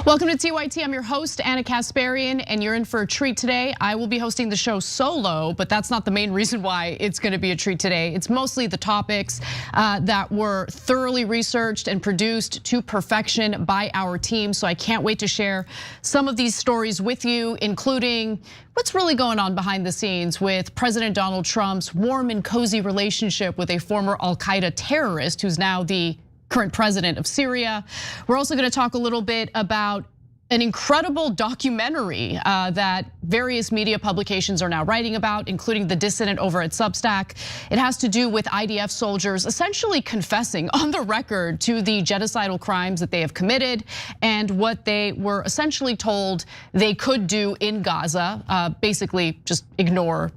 Welcome to TYT. I'm your host, Anna Kasparian, and you're in for a treat today. I will be hosting the show solo, but that's not the main reason why it's going to be a treat today. It's mostly the topics that were thoroughly researched and produced to perfection by our team. So I can't wait to share some of these stories with you, including what's really going on behind the scenes with President Donald Trump's warm and cozy relationship with a former al-Qaeda terrorist who's now the current president of Syria. We're also going to talk a little bit about an incredible documentary that various media publications are now writing about, including The Dissident over at Substack. It has to do with IDF soldiers essentially confessing on the record to the genocidal crimes that they have committed and what they were essentially told they could do in Gaza, basically just ignore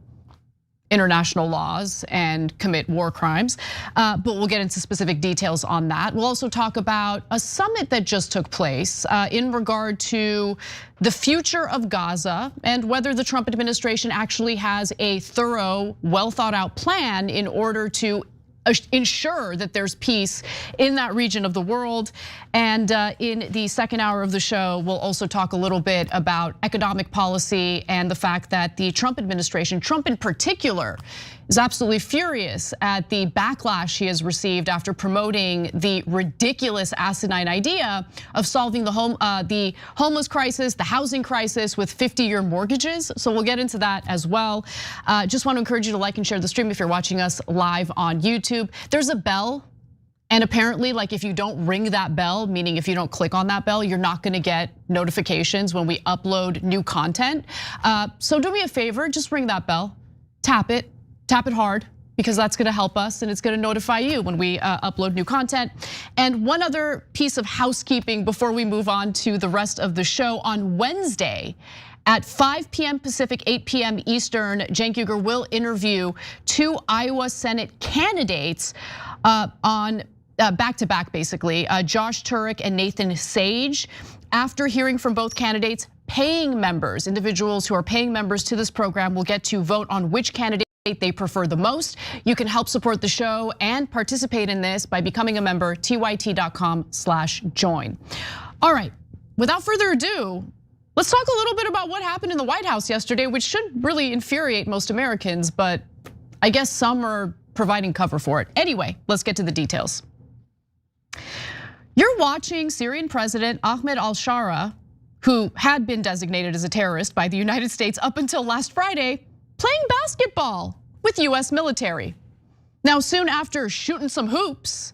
international laws and commit war crimes, but we'll get into specific details on that. We'll also talk about a summit that just took place in regard to the future of Gaza and whether the Trump administration actually has a thorough, well thought out plan in order to ensure that there's peace in that region of the world. And in the second hour of the show, we'll also talk a little bit about economic policy and the fact that the Trump administration, Trump in particular, is absolutely furious at the backlash he has received after promoting the ridiculous asinine idea of solving the homeless crisis, the housing crisis with 50-year mortgages. So we'll get into that as well. Just want to encourage you to like and share the stream if you're watching us live on YouTube. There's a bell. And apparently, like if you don't ring that bell, meaning if you don't click on that bell, you're not gonna get notifications when we upload new content. So do me a favor, just ring that bell, tap it hard, because that's gonna help us and it's gonna notify you when we upload new content. And one other piece of housekeeping before we move on to the rest of the show. On Wednesday, at 5 p.m. Pacific, 8 p.m. Eastern, Cenk Uygur will interview two Iowa Senate candidates on back-to-back, basically, Josh Turek and Nathan Sage. After hearing from both candidates, paying members, individuals who are paying members to this program will get to vote on which candidate they prefer the most. You can help support the show and participate in this by becoming a member, tyt.com/join. All right, without further ado, let's talk a little bit about what happened in the White House yesterday, which should really infuriate most Americans, but I guess some are providing cover for it. Anyway, let's get to the details. You're watching Syrian President Ahmed al-Sharaa, who had been designated as a terrorist by the United States up until last Friday, playing basketball with US military. Now, soon after shooting some hoops,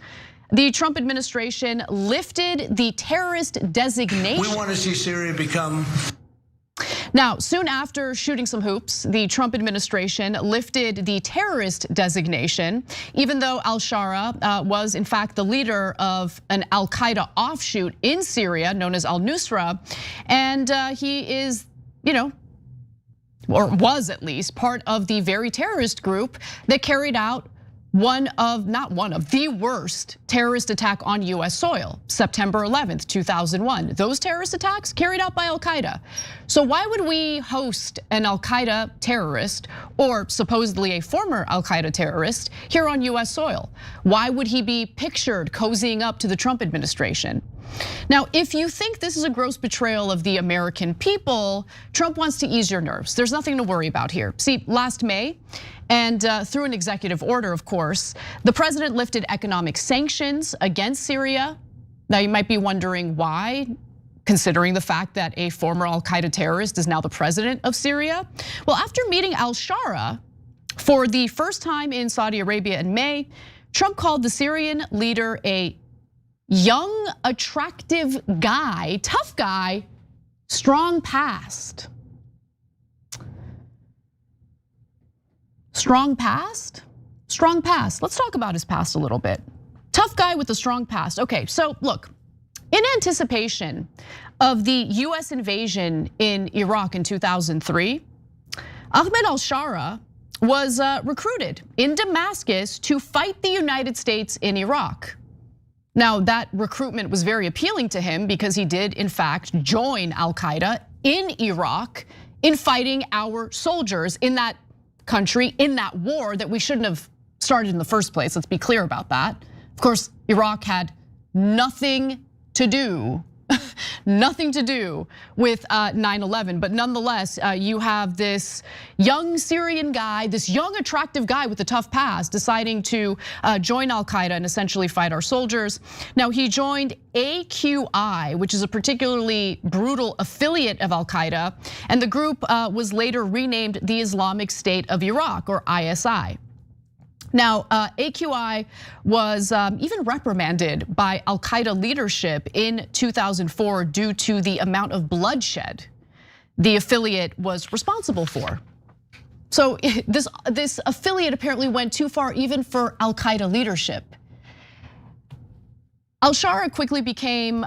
the Trump administration lifted the terrorist designation. We want to see Syria become. Now, soon after shooting some hoops, the Trump administration lifted the terrorist designation, even though al-Sharaa was in fact the leader of an al-Qaeda offshoot in Syria known as al-Nusra. And he is, or was at least, part of the very terrorist group that carried out the worst terrorist attack on US soil, September 11th, 2001. Those terrorist attacks carried out by al-Qaeda. So why would we host an al-Qaeda terrorist, or supposedly a former al-Qaeda terrorist, here on US soil? Why would he be pictured cozying up to the Trump administration? Now, if you think this is a gross betrayal of the American people, Trump wants to ease your nerves. There's nothing to worry about here. See, last May, and through an executive order, of course, the president lifted economic sanctions against Syria. Now, you might be wondering why, considering the fact that a former al-Qaeda terrorist is now the president of Syria. Well, after meeting al-Sharaa for the first time in Saudi Arabia in May, Trump called the Syrian leader a young, attractive guy, tough guy, strong past. Strong past? Strong past. Let's talk about his past a little bit. Tough guy with a strong past. Okay, so look, in anticipation of the US invasion in Iraq in 2003, Ahmed al-Sharaa was recruited in Damascus to fight the United States in Iraq. Now, that recruitment was very appealing to him because he did, in fact, join al-Qaeda in Iraq in fighting our soldiers in that country, in that war that we shouldn't have started in the first place. Let's be clear about that. Of course, Iraq had nothing to do nothing to do with 9/11, but nonetheless, you have this young Syrian guy, this young attractive guy with a tough past deciding to join al-Qaeda and essentially fight our soldiers. Now he joined AQI, which is a particularly brutal affiliate of al-Qaeda, and the group was later renamed the Islamic State of Iraq, or ISI. Now, AQI was even reprimanded by al-Qaeda leadership in 2004 due to the amount of bloodshed the affiliate was responsible for. So this affiliate apparently went too far even for al-Qaeda leadership. Al-Sharaa quickly became,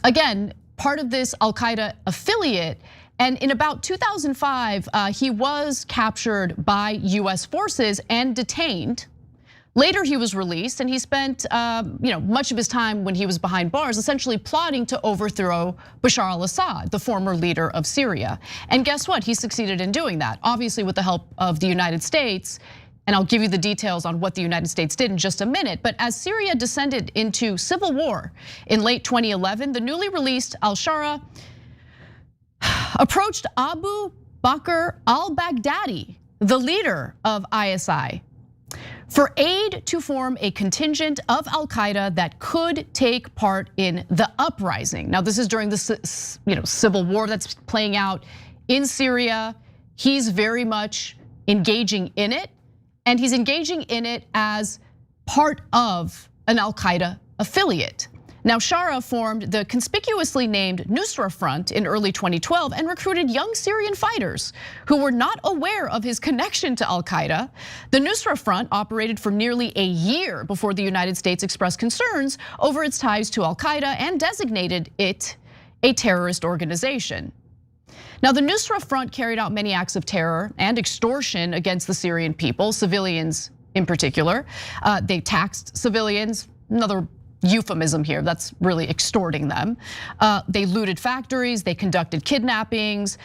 again, part of this al-Qaeda affiliate. And in about 2005, he was captured by US forces and detained. Later, he was released and he spent much of his time when he was behind bars essentially plotting to overthrow Bashar al-Assad, the former leader of Syria. And guess what? He succeeded in doing that, obviously with the help of the United States. And I'll give you the details on what the United States did in just a minute. But as Syria descended into civil war in late 2011, the newly released al-Sharaa approached Abu Bakr al-Baghdadi, the leader of ISI, for aid to form a contingent of al-Qaeda that could take part in the uprising. Now, this is during the civil war that's playing out in Syria. He's very much engaging in it, and he's engaging in it as part of an al-Qaeda affiliate. Now, Sharaa formed the conspicuously named Nusra Front in early 2012 and recruited young Syrian fighters who were not aware of his connection to al-Qaeda. The Nusra Front operated for nearly a year before the United States expressed concerns over its ties to al-Qaeda and designated it a terrorist organization. Now, the Nusra Front carried out many acts of terror and extortion against the Syrian people, civilians in particular. They taxed civilians, another euphemism here, that's really extorting them. They looted factories, they conducted kidnappings,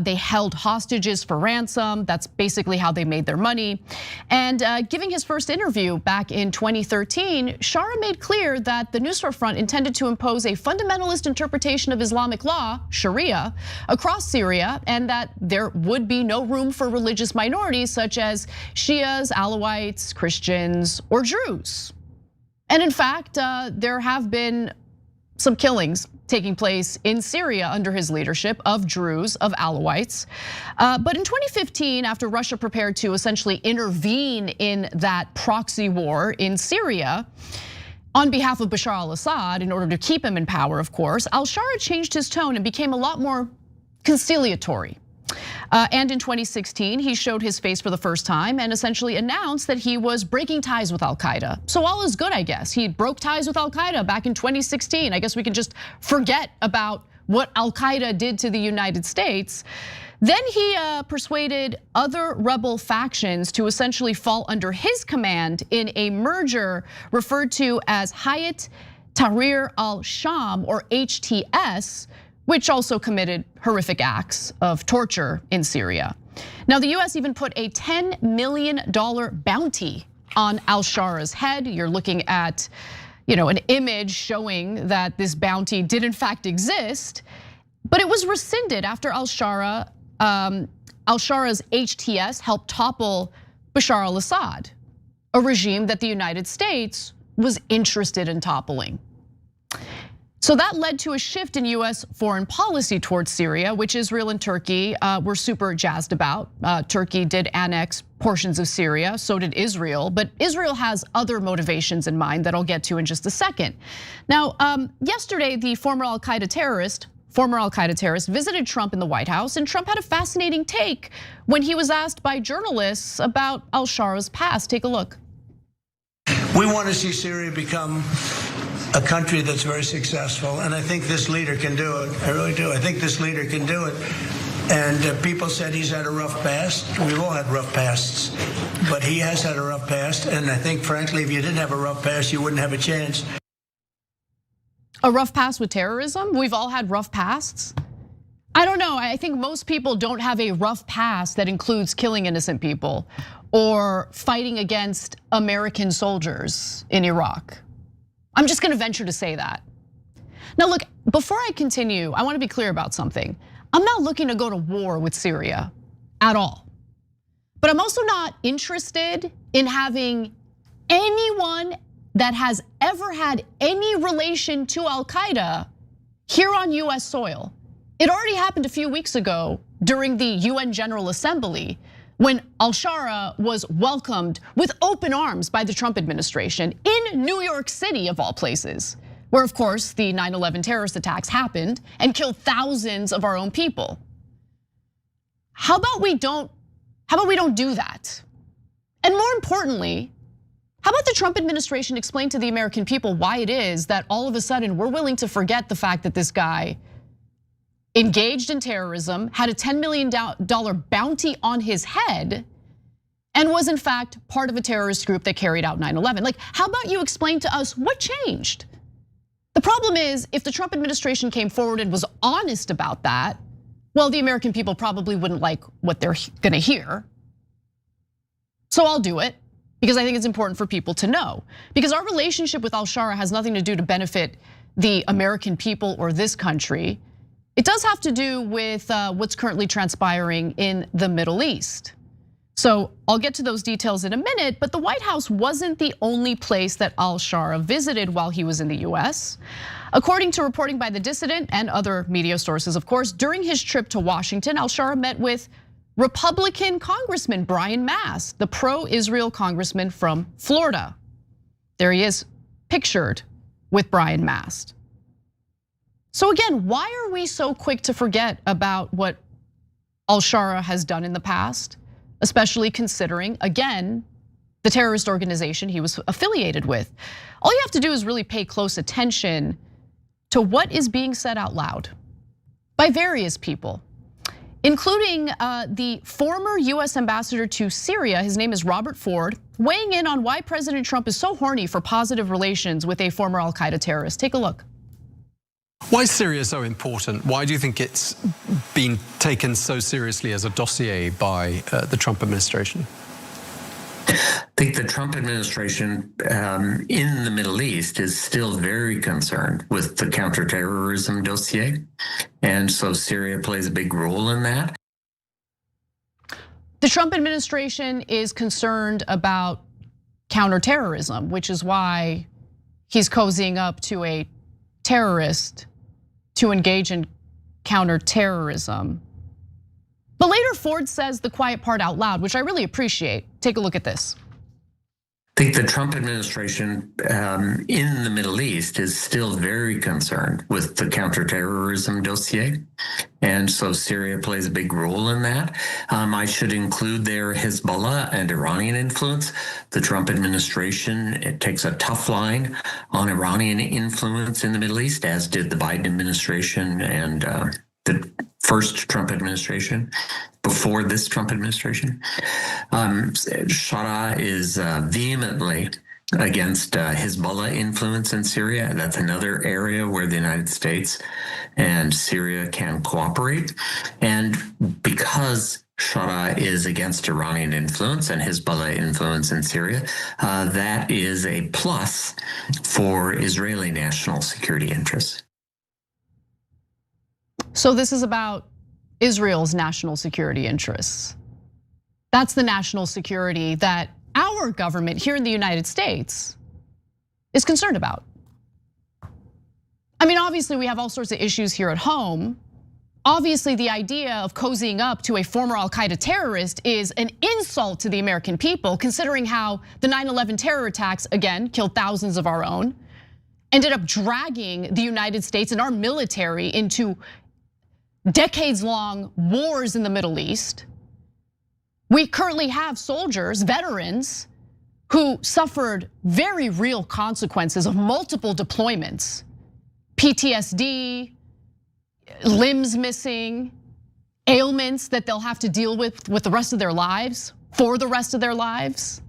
they held hostages for ransom. That's basically how they made their money. And giving his first interview back in 2013, Sharaa made clear that the Nusra Front intended to impose a fundamentalist interpretation of Islamic law, Sharia, across Syria, and that there would be no room for religious minorities such as Shias, Alawites, Christians, or Druze. And in fact, there have been some killings taking place in Syria under his leadership of Druze, of Alawites. But in 2015, after Russia prepared to essentially intervene in that proxy war in Syria on behalf of Bashar al-Assad in order to keep him in power, of course, al-Sharaa changed his tone and became a lot more conciliatory. And in 2016, he showed his face for the first time and essentially announced that he was breaking ties with al-Qaeda. So all is good, I guess. He broke ties with al-Qaeda back in 2016. I guess we can just forget about what al-Qaeda did to the United States. Then he persuaded other rebel factions to essentially fall under his command in a merger referred to as Hayat Tahrir al-Sham, or HTS, which also committed horrific acts of torture in Syria. Now, the US even put a $10 million bounty on al-Sharaa's head. You're looking at an image showing that this bounty did in fact exist, but it was rescinded after al-Sharaa, al-Sharaah's HTS helped topple Bashar al-Assad, a regime that the United States was interested in toppling. So that led to a shift in US foreign policy towards Syria, which Israel and Turkey were super jazzed about. Turkey did annex portions of Syria, so did Israel, but Israel has other motivations in mind that I'll get to in just a second. Now, yesterday, the former al-Qaeda terrorist visited Trump in the White House, and Trump had a fascinating take when he was asked by journalists about al-Sharaa's past. Take a look. We want to see Syria become a country that's very successful, and I think this leader can do it. I really do. I think this leader can do it. And people said he's had a rough past. We've all had rough pasts, but he has had a rough past. And I think, frankly, if you didn't have a rough past, you wouldn't have a chance. A rough past with terrorism? We've all had rough pasts? I don't know. I think most people don't have a rough past that includes killing innocent people or fighting against American soldiers in Iraq. I'm just gonna venture to say that. Now look, before I continue, I wanna be clear about something. I'm not looking to go to war with Syria at all. But I'm also not interested in having anyone that has ever had any relation to al-Qaeda here on US soil. It already happened a few weeks ago during the UN General Assembly when al-Sharaa was welcomed with open arms by the Trump administration in New York City of all places, where of course the 9/11 terrorist attacks happened and killed thousands of our own people. How about we don't do that? And more importantly, how about the Trump administration explain to the American people why it is that all of a sudden we're willing to forget the fact that this guy engaged in terrorism, had a $10 million bounty on his head, and was in fact part of a terrorist group that carried out 9/11. Like, how about you explain to us what changed? The problem is, if the Trump administration came forward and was honest about that, well, the American people probably wouldn't like what they're gonna hear. So I'll do it, because I think it's important for people to know. Because our relationship with al-Sharaa has nothing to do to benefit the American people or this country. It does have to do with what's currently transpiring in the Middle East. So I'll get to those details in a minute, but the White House wasn't the only place that al-Sharaa visited while he was in the US. According to reporting by The Dissident and other media sources, of course, during his trip to Washington, al-Sharaa met with Republican Congressman Brian Mast, the pro-Israel congressman from Florida. There he is pictured with Brian Mast. So again, why are we so quick to forget about what al-Sharaa has done in the past, especially considering, again, the terrorist organization he was affiliated with? All you have to do is really pay close attention to what is being said out loud by various people, including the former US ambassador to Syria. His name is Robert Ford, weighing in on why President Trump is so horny for positive relations with a former al-Qaeda terrorist. Take a look. Why is Syria so important? Why do you think it's been taken so seriously as a dossier by the Trump administration? I think the Trump administration in the Middle East is still very concerned with the counterterrorism dossier. And so Syria plays a big role in that. The Trump administration is concerned about counterterrorism, which is why he's cozying up to a terrorist to engage in counterterrorism. But later Ford says the quiet part out loud, which I really appreciate. Take a look at this. I think the Trump administration in the Middle East is still very concerned with the counterterrorism dossier. And so Syria plays a big role in that. I should include there Hezbollah and Iranian influence. The Trump administration, it takes a tough line on Iranian influence in the Middle East, as did the Biden administration and the first Trump administration before this Trump administration. Sharaa is vehemently against Hezbollah influence in Syria. That's another area where the United States and Syria can cooperate. And because Sharaa is against Iranian influence and Hezbollah influence in Syria, that is a plus for Israeli national security interests. So this is about Israel's national security interests. That's the national security that our government here in the United States is concerned about. I mean, obviously we have all sorts of issues here at home. Obviously the idea of cozying up to a former al-Qaeda terrorist is an insult to the American people, considering how the 9/11 terror attacks, again, killed thousands of our own, ended up dragging the United States and our military into decades-long wars in the Middle East. We currently have soldiers, veterans, who suffered very real consequences of multiple deployments. PTSD, limbs missing, ailments that they'll have to deal with the rest of their lives, for the rest of their lives.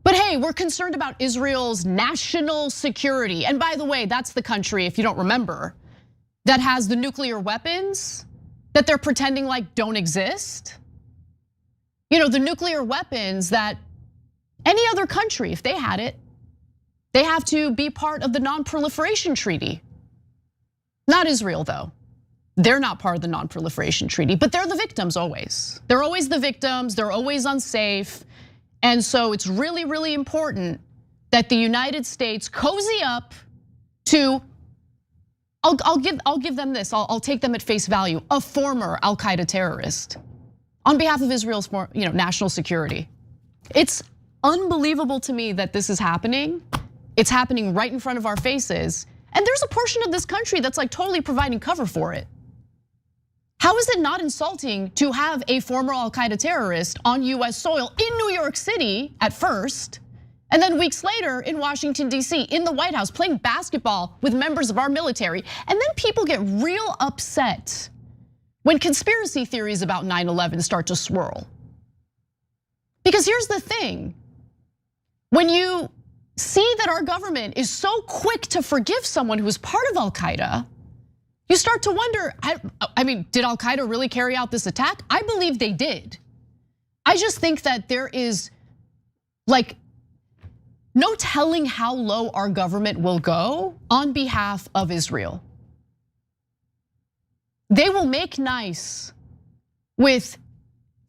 But hey, we're concerned about Israel's national security. And by the way, that's the country, if you don't remember, that has the nuclear weapons that they're pretending like don't exist. You know, the nuclear weapons that any other country, if they had it, would have been able to use. But instead, they have this They have to be part of the non-proliferation treaty. Not Israel, though. They're not part of the non-proliferation treaty, but they're the victims always. They're always the victims, they're always unsafe. And so it's really, really important that the United States cozy up to, I'll give them this, I'll take them at face value, a former al-Qaeda terrorist on behalf of Israel's national security. It's unbelievable to me that this is happening. It's happening right in front of our faces. And there's a portion of this country that's like totally providing cover for it. How is it not insulting to have a former al-Qaeda terrorist on US soil in New York City at first, and then weeks later in Washington, D.C., in the White House, playing basketball with members of our military, and then people get real upset when conspiracy theories about 9/11 start to swirl. Because here's the thing, when you see that our government is so quick to forgive someone who's part of Al-Qaeda, you start to wonder, I mean, did Al-Qaeda really carry out this attack? I believe they did. I just think that there is like no telling how low our government will go on behalf of Israel. They will make nice with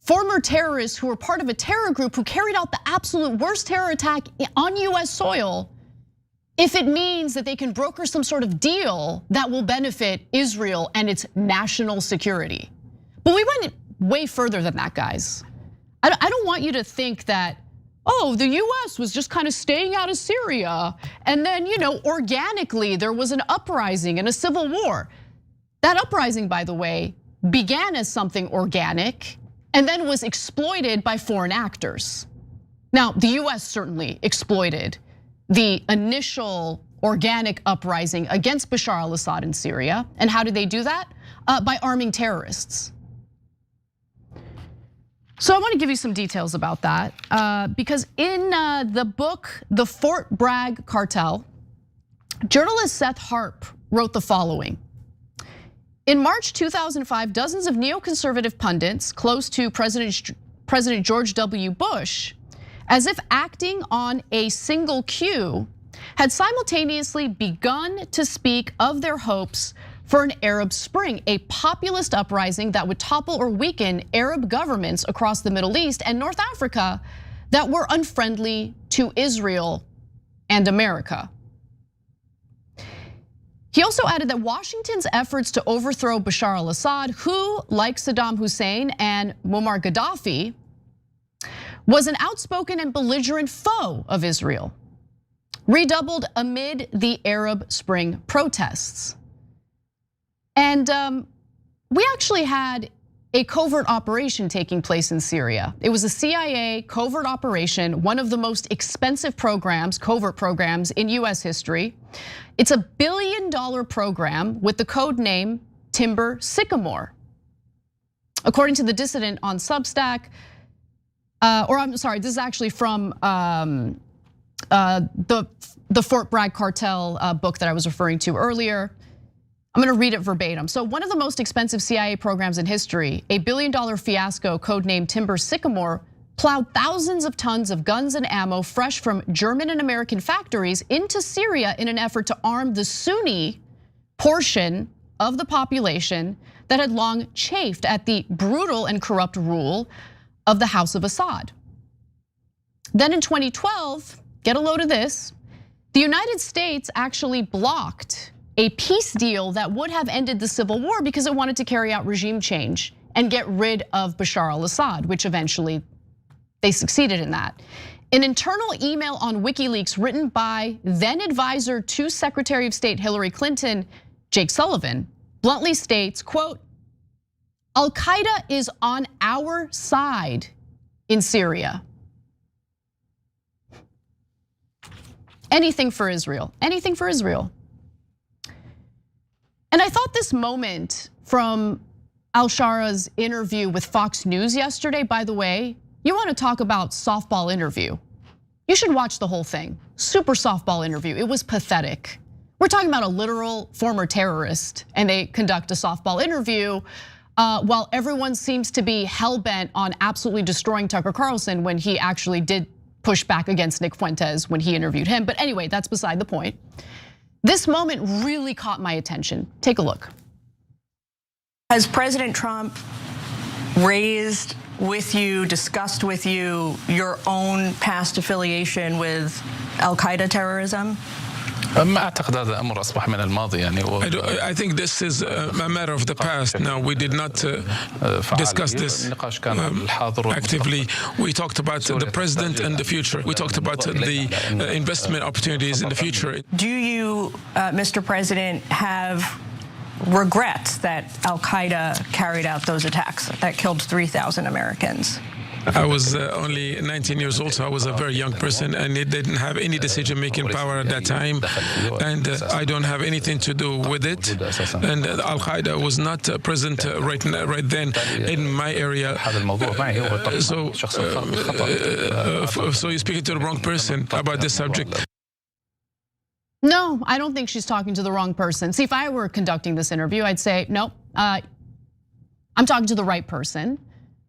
former terrorists who were part of a terror group who carried out the absolute worst terror attack on US soil if it means that they can broker some sort of deal that will benefit Israel and its national security. But we went way further than that, guys. I don't want you to think that, oh, the US was just kind of staying out of Syria, and then organically there was an uprising and a civil war. That uprising, by the way, began as something organic and then was exploited by foreign actors. Now, the US certainly exploited the initial organic uprising against Bashar al-Assad in Syria. And how did they do that? By arming terrorists. So I want to give you some details about that, because in the book, The Fort Bragg Cartel, journalist Seth Harp wrote the following. In March 2005, dozens of neoconservative pundits close to President George W. Bush, as if acting on a single cue, had simultaneously begun to speak of their hopes for an Arab Spring, a populist uprising that would topple or weaken Arab governments across the Middle East and North Africa that were unfriendly to Israel and America. He also added that Washington's efforts to overthrow Bashar al-Assad, who, like Saddam Hussein and Muammar Gaddafi, was an outspoken and belligerent foe of Israel, redoubled amid the Arab Spring protests. And we actually had a covert operation taking place in Syria. It was a CIA covert operation, one of the most expensive programs, covert programs in US history. It's $1 billion program with the code name Timber Sycamore. According to the dissident on Substack, or I'm sorry, this is actually from the Fort Bragg Cartel book that I was referring to earlier. I'm gonna read it verbatim. So one of the most expensive CIA programs in history, a $1 billion fiasco codenamed Timber Sycamore, plowed thousands of tons of guns and ammo fresh from German and American factories into Syria in an effort to arm the Sunni portion of the population that had long chafed at the brutal and corrupt rule of the House of Assad. Then in 2012, get a load of this, the United States actually blocked a peace deal that would have ended the civil war because it wanted to carry out regime change and get rid of Bashar al-Assad, which eventually they succeeded in that. An internal email on WikiLeaks written by then advisor to Secretary of State Hillary Clinton, Jake Sullivan, bluntly states, quote, Al-Qaeda is on our side in Syria. Anything for Israel, anything for Israel. And I thought this moment from al-Shara's interview with Fox News yesterday, by the way, you want to talk about softball interview. You should watch the whole thing. Super softball interview, it was pathetic. We're talking about a literal former terrorist and they conduct a softball interview while everyone seems to be hell-bent on absolutely destroying Tucker Carlson when he actually did pushed back against Nick Fuentes when he interviewed him. But anyway, that's beside the point. This moment really caught my attention. Take a look. Has President Trump raised with you, discussed with you, your own past affiliation with al-Qaeda terrorism? I think this is a matter of the past. Now, we did not discuss this actively. We talked about the president and the future. We talked about the investment opportunities in the future. Do you, Mr. President, have regrets that al-Qaeda carried out those attacks that killed 3,000 Americans? I was only 19 years old, so I was a very young person, and it didn't have any decision-making power at that time, and I don't have anything to do with it. And al-Qaeda was not present right then in my area. So you're speaking to the wrong person about this subject. No, I don't think she's talking to the wrong person. See, if I were conducting this interview, I'd say, nope, I'm talking to the right person.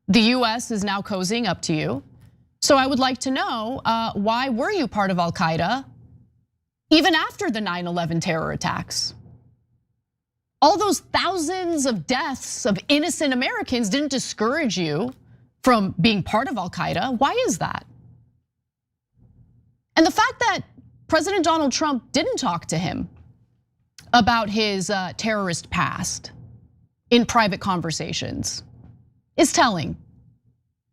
The US is now cozying up to you. So I would like to know, why were you part of al-Qaeda even after the 9/11 terror attacks? All those thousands of deaths of innocent Americans didn't discourage you from being part of al-Qaeda. Why is that? And the fact that President Donald Trump didn't talk to him about his terrorist past in private conversations is telling,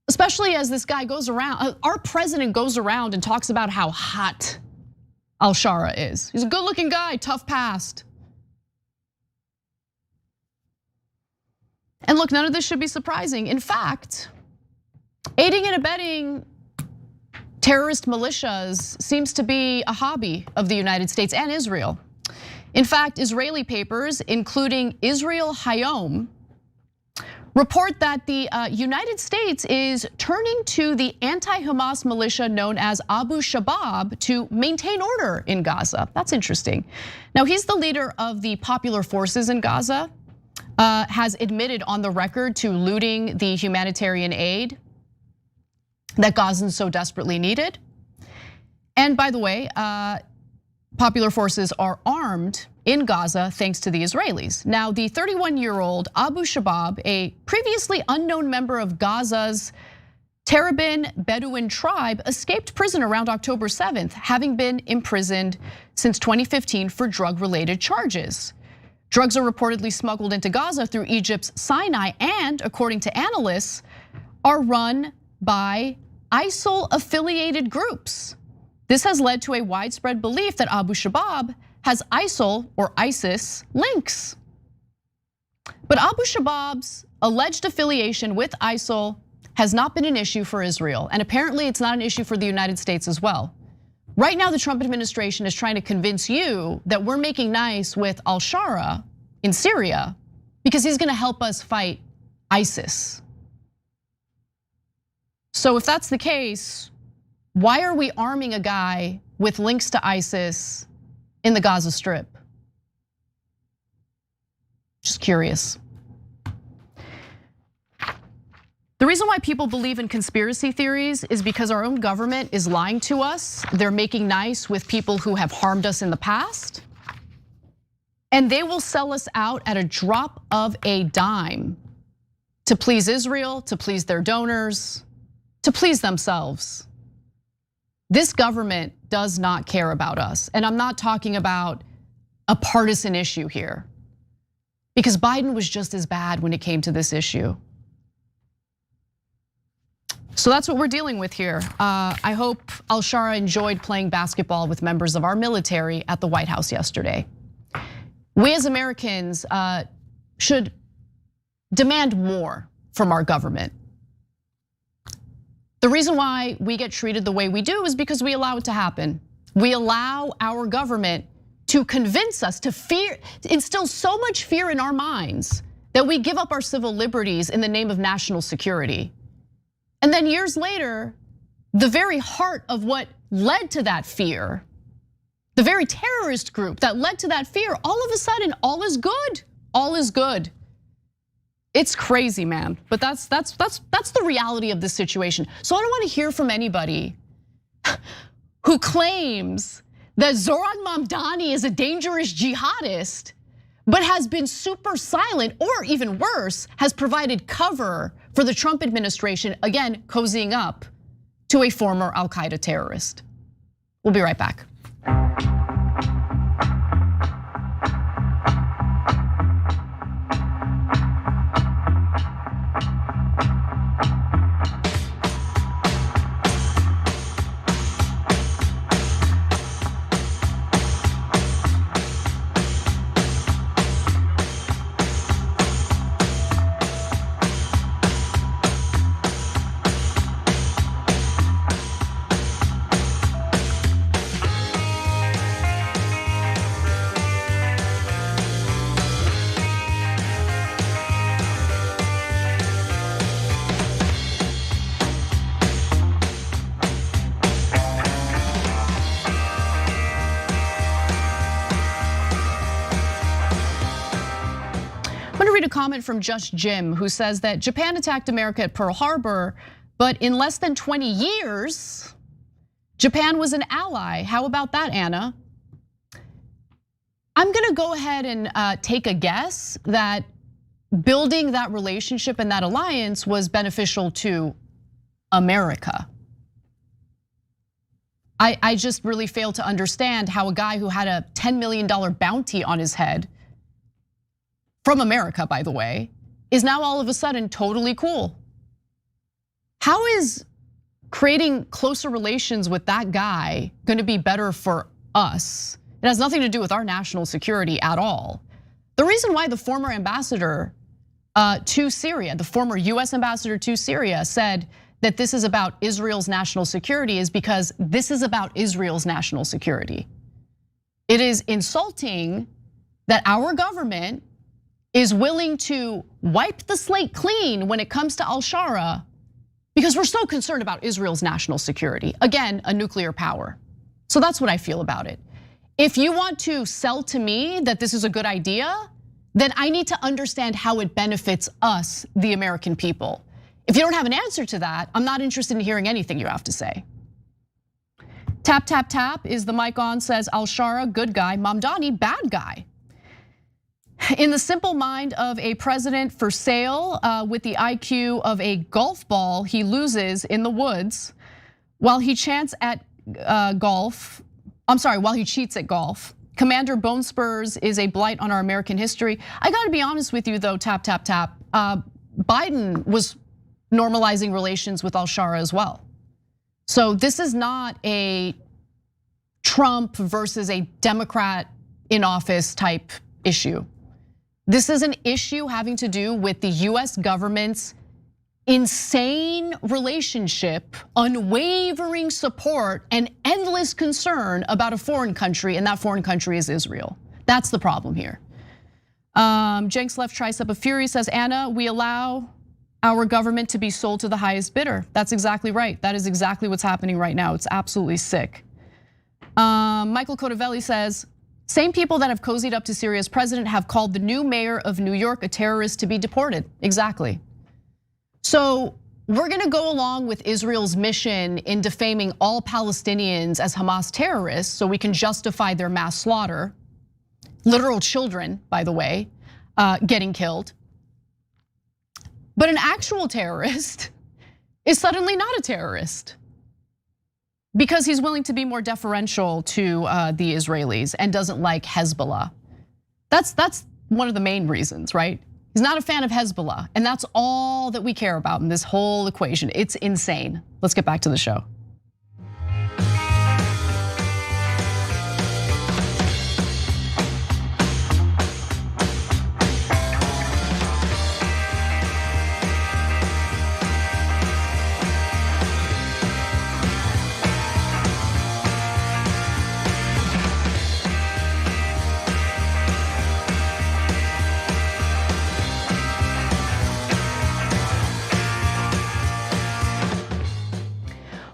especially as this guy goes around, our president goes around and talks about how hot al-Sharaa is. He's a good looking guy, tough past. And look, none of this should be surprising. In fact, aiding and abetting terrorist militias seems to be a hobby of the United States and Israel. In fact, Israeli papers, including Israel Hayom, report that the United States is turning to the anti-Hamas militia known as Abu Shabaab to maintain order in Gaza. That's interesting. Now, he's the leader of the popular forces in Gaza, has admitted on the record to looting the humanitarian aid that Gazans so desperately needed. And by the way, popular forces are armed in Gaza thanks to the Israelis. Now, the 31-year-old Abu Shabaab, a previously unknown member of Gaza's Terabin Bedouin tribe, escaped prison around October 7th, having been imprisoned since 2015 for drug-related charges. Drugs are reportedly smuggled into Gaza through Egypt's Sinai and, according to analysts, are run by ISIL-affiliated groups. This has led to a widespread belief that Abu Shabaab has ISIL or ISIS links. But Abu Shabaab's alleged affiliation with ISIL has not been an issue for Israel, and apparently it's not an issue for the United States as well. Right now, the Trump administration is trying to convince you that we're making nice with al-Sharaa in Syria because he's gonna help us fight ISIS. So if that's the case, why are we arming a guy with links to ISIS in the Gaza Strip? Just curious. The reason why people believe in conspiracy theories is because our own government is lying to us. They're making nice with people who have harmed us in the past. And they will sell us out at a drop of a dime to please Israel, to please their donors, to please themselves. This government does not care about us. And I'm not talking about a partisan issue here, because Biden was just as bad when it came to this issue. So that's what we're dealing with here. I hope al-Sharaa enjoyed playing basketball with members of our military at the White House yesterday. We as Americans should demand more from our government. The reason why we get treated the way we do is because we allow it to happen. We allow our government to convince us, to instill so much fear in our minds that we give up our civil liberties in the name of national security. And then years later, the very heart of what led to that fear, the very terrorist group that led to that fear, all of a sudden, all is good. All is good. It's crazy, man. But that's the reality of this situation. So I don't want to hear from anybody who claims that Zoran Mamdani is a dangerous jihadist, but has been super silent, or even worse, has provided cover for the Trump administration, again, cozying up to a former al-Qaeda terrorist. We'll be right back. A comment from Just Jim, who says that Japan attacked America at Pearl Harbor, but in less than 20 years, Japan was an ally. How about that, Anna? I'm gonna go ahead and take a guess that building that relationship and that alliance was beneficial to America. I just really fail to understand how a guy who had a $10 million bounty on his head, from America, by the way, is now all of a sudden totally cool. How is creating closer relations with that guy gonna be better for us? It has nothing to do with our national security at all. The reason why the former ambassador to Syria, the former US ambassador to Syria, said that this is about Israel's national security is because this is about Israel's national security. It is insulting that our government is willing to wipe the slate clean when it comes to al-Sharaa because we're so concerned about Israel's national security. Again, a nuclear power. So that's what I feel about it. If you want to sell to me that this is a good idea, then I need to understand how it benefits us, the American people. If you don't have an answer to that, I'm not interested in hearing anything you have to say. Tap, tap, tap, is the mic on, says al-Sharaa, good guy, Mamdani, bad guy. In the simple mind of a president for sale with the IQ of a golf ball he loses in the woods while he cheats at golf. While he cheats at golf. Commander Bone Spurs is a blight on our American history. I gotta be honest with you though, tap, tap, tap. Biden was normalizing relations with al-Sharaa as well. So this is not a Trump versus a Democrat in office type issue. This is an issue having to do with the US government's insane relationship, unwavering support, and endless concern about a foreign country, and that foreign country is Israel. That's the problem here. Jenks Left Tricep of Fury says, Anna, we allow our government to be sold to the highest bidder. That's exactly right. That is exactly what's happening right now. It's absolutely sick. Michael Cotavelli says, same people that have cozied up to Syria's president have called the new mayor of New York a terrorist to be deported. Exactly. So we're gonna go along with Israel's mission in defaming all Palestinians as Hamas terrorists so we can justify their mass slaughter. Literal children, by the way, getting killed. But an actual terrorist is suddenly not a terrorist, because he's willing to be more deferential to the Israelis and doesn't like Hezbollah. That's one of the main reasons, right? He's not a fan of Hezbollah, and that's all that we care about in this whole equation. It's insane. Let's get back to the show.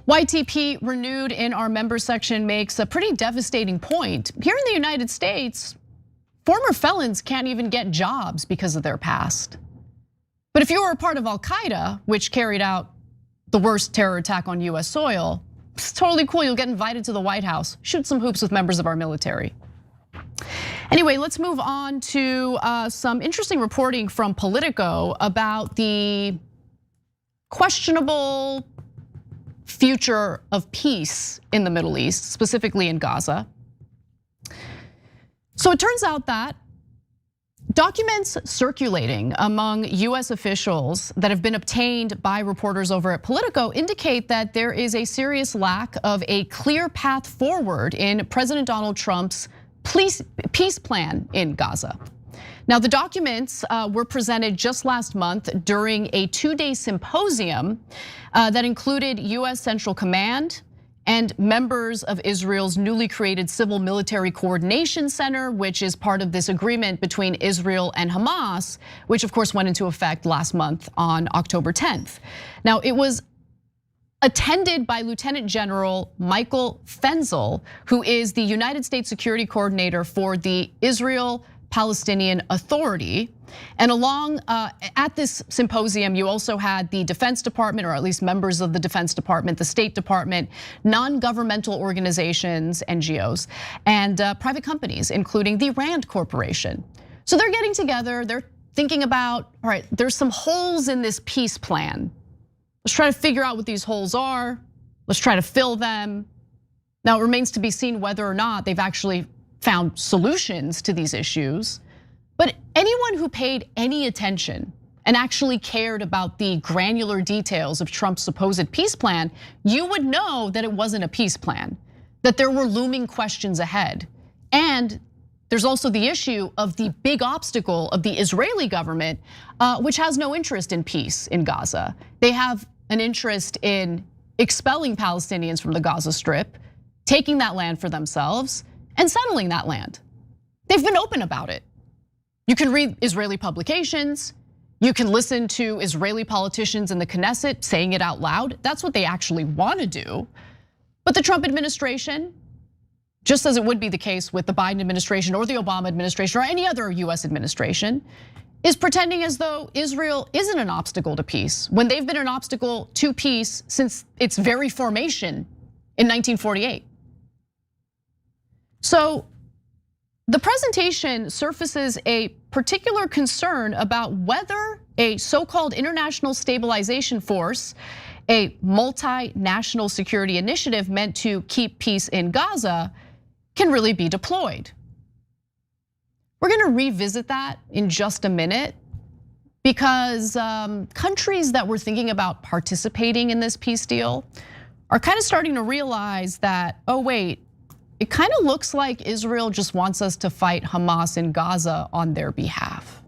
YTP renewed in our member section makes a pretty devastating point. Here in the United States, former felons can't even get jobs because of their past. But if you were a part of al-Qaeda, which carried out the worst terror attack on US soil, it's totally cool. You'll get invited to the White House, shoot some hoops with members of our military. Anyway, let's move on to some interesting reporting from Politico about the questionable future of peace in the Middle East, specifically in Gaza. So it turns out that documents circulating among US officials that have been obtained by reporters over at Politico indicate that there is a serious lack of a clear path forward in President Donald Trump's peace plan in Gaza. Now, the documents were presented just last month during a 2-day symposium that included US Central Command and members of Israel's newly created Civil Military Coordination Center, which is part of this agreement between Israel and Hamas, which of course went into effect last month on October 10th. Now, it was attended by Lieutenant General Michael Fenzel, who is the United States Security Coordinator for the Israel-Palestinian Authority. And along at this symposium, you also had the Defense Department, or at least members of the Defense Department, the State Department, non-governmental organizations, NGOs, and private companies, including the Rand Corporation. So they're getting together, they're thinking about, all right, there's some holes in this peace plan. Let's try to figure out what these holes are. Let's try to fill them. Now, it remains to be seen whether or not they've actually found solutions to these issues. But anyone who paid any attention and actually cared about the granular details of Trump's supposed peace plan, you would know that it wasn't a peace plan, that there were looming questions ahead. And there's also the issue of the big obstacle of the Israeli government, which has no interest in peace in Gaza. They have an interest in expelling Palestinians from the Gaza Strip, taking that land for themselves, and settling that land. They've been open about it. You can read Israeli publications, you can listen to Israeli politicians in the Knesset saying it out loud. That's what they actually want to do. But the Trump administration, just as it would be the case with the Biden administration or the Obama administration or any other US administration, is pretending as though Israel isn't an obstacle to peace when they've been an obstacle to peace since its very formation in 1948. So the presentation surfaces a particular concern about whether a so-called international stabilization force, a multinational security initiative meant to keep peace in Gaza, can really be deployed. We're gonna revisit that in just a minute because countries that were thinking about participating in this peace deal are kind of starting to realize that, oh wait, it kind of looks like Israel just wants us to fight Hamas in Gaza on their behalf.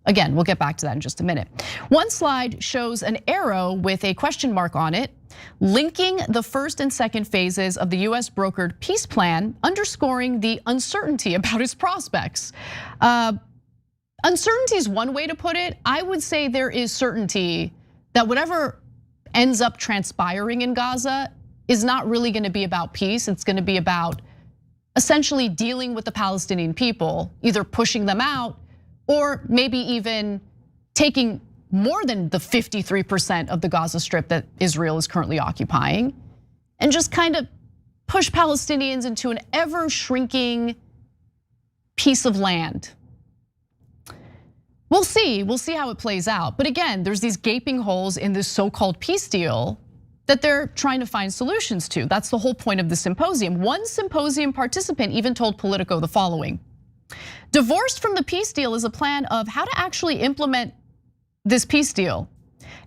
Again, we'll get back to that in just a minute. One slide shows an arrow with a question mark on it, linking the first and second phases of the US brokered peace plan, underscoring the uncertainty about its prospects. Uncertainty is one way to put it. I would say there is certainty that whatever ends up transpiring in Gaza is not really gonna be about peace. It's gonna be about essentially dealing with the Palestinian people, either pushing them out or maybe even taking more than the 53% of the Gaza Strip that Israel is currently occupying and just kind of push Palestinians into an ever shrinking piece of land. We'll see how it plays out. But again, there's these gaping holes in this so-called peace deal that they're trying to find solutions to. That's the whole point of the symposium. One symposium participant even told Politico the following: divorced from the peace deal is a plan of how to actually implement this peace deal.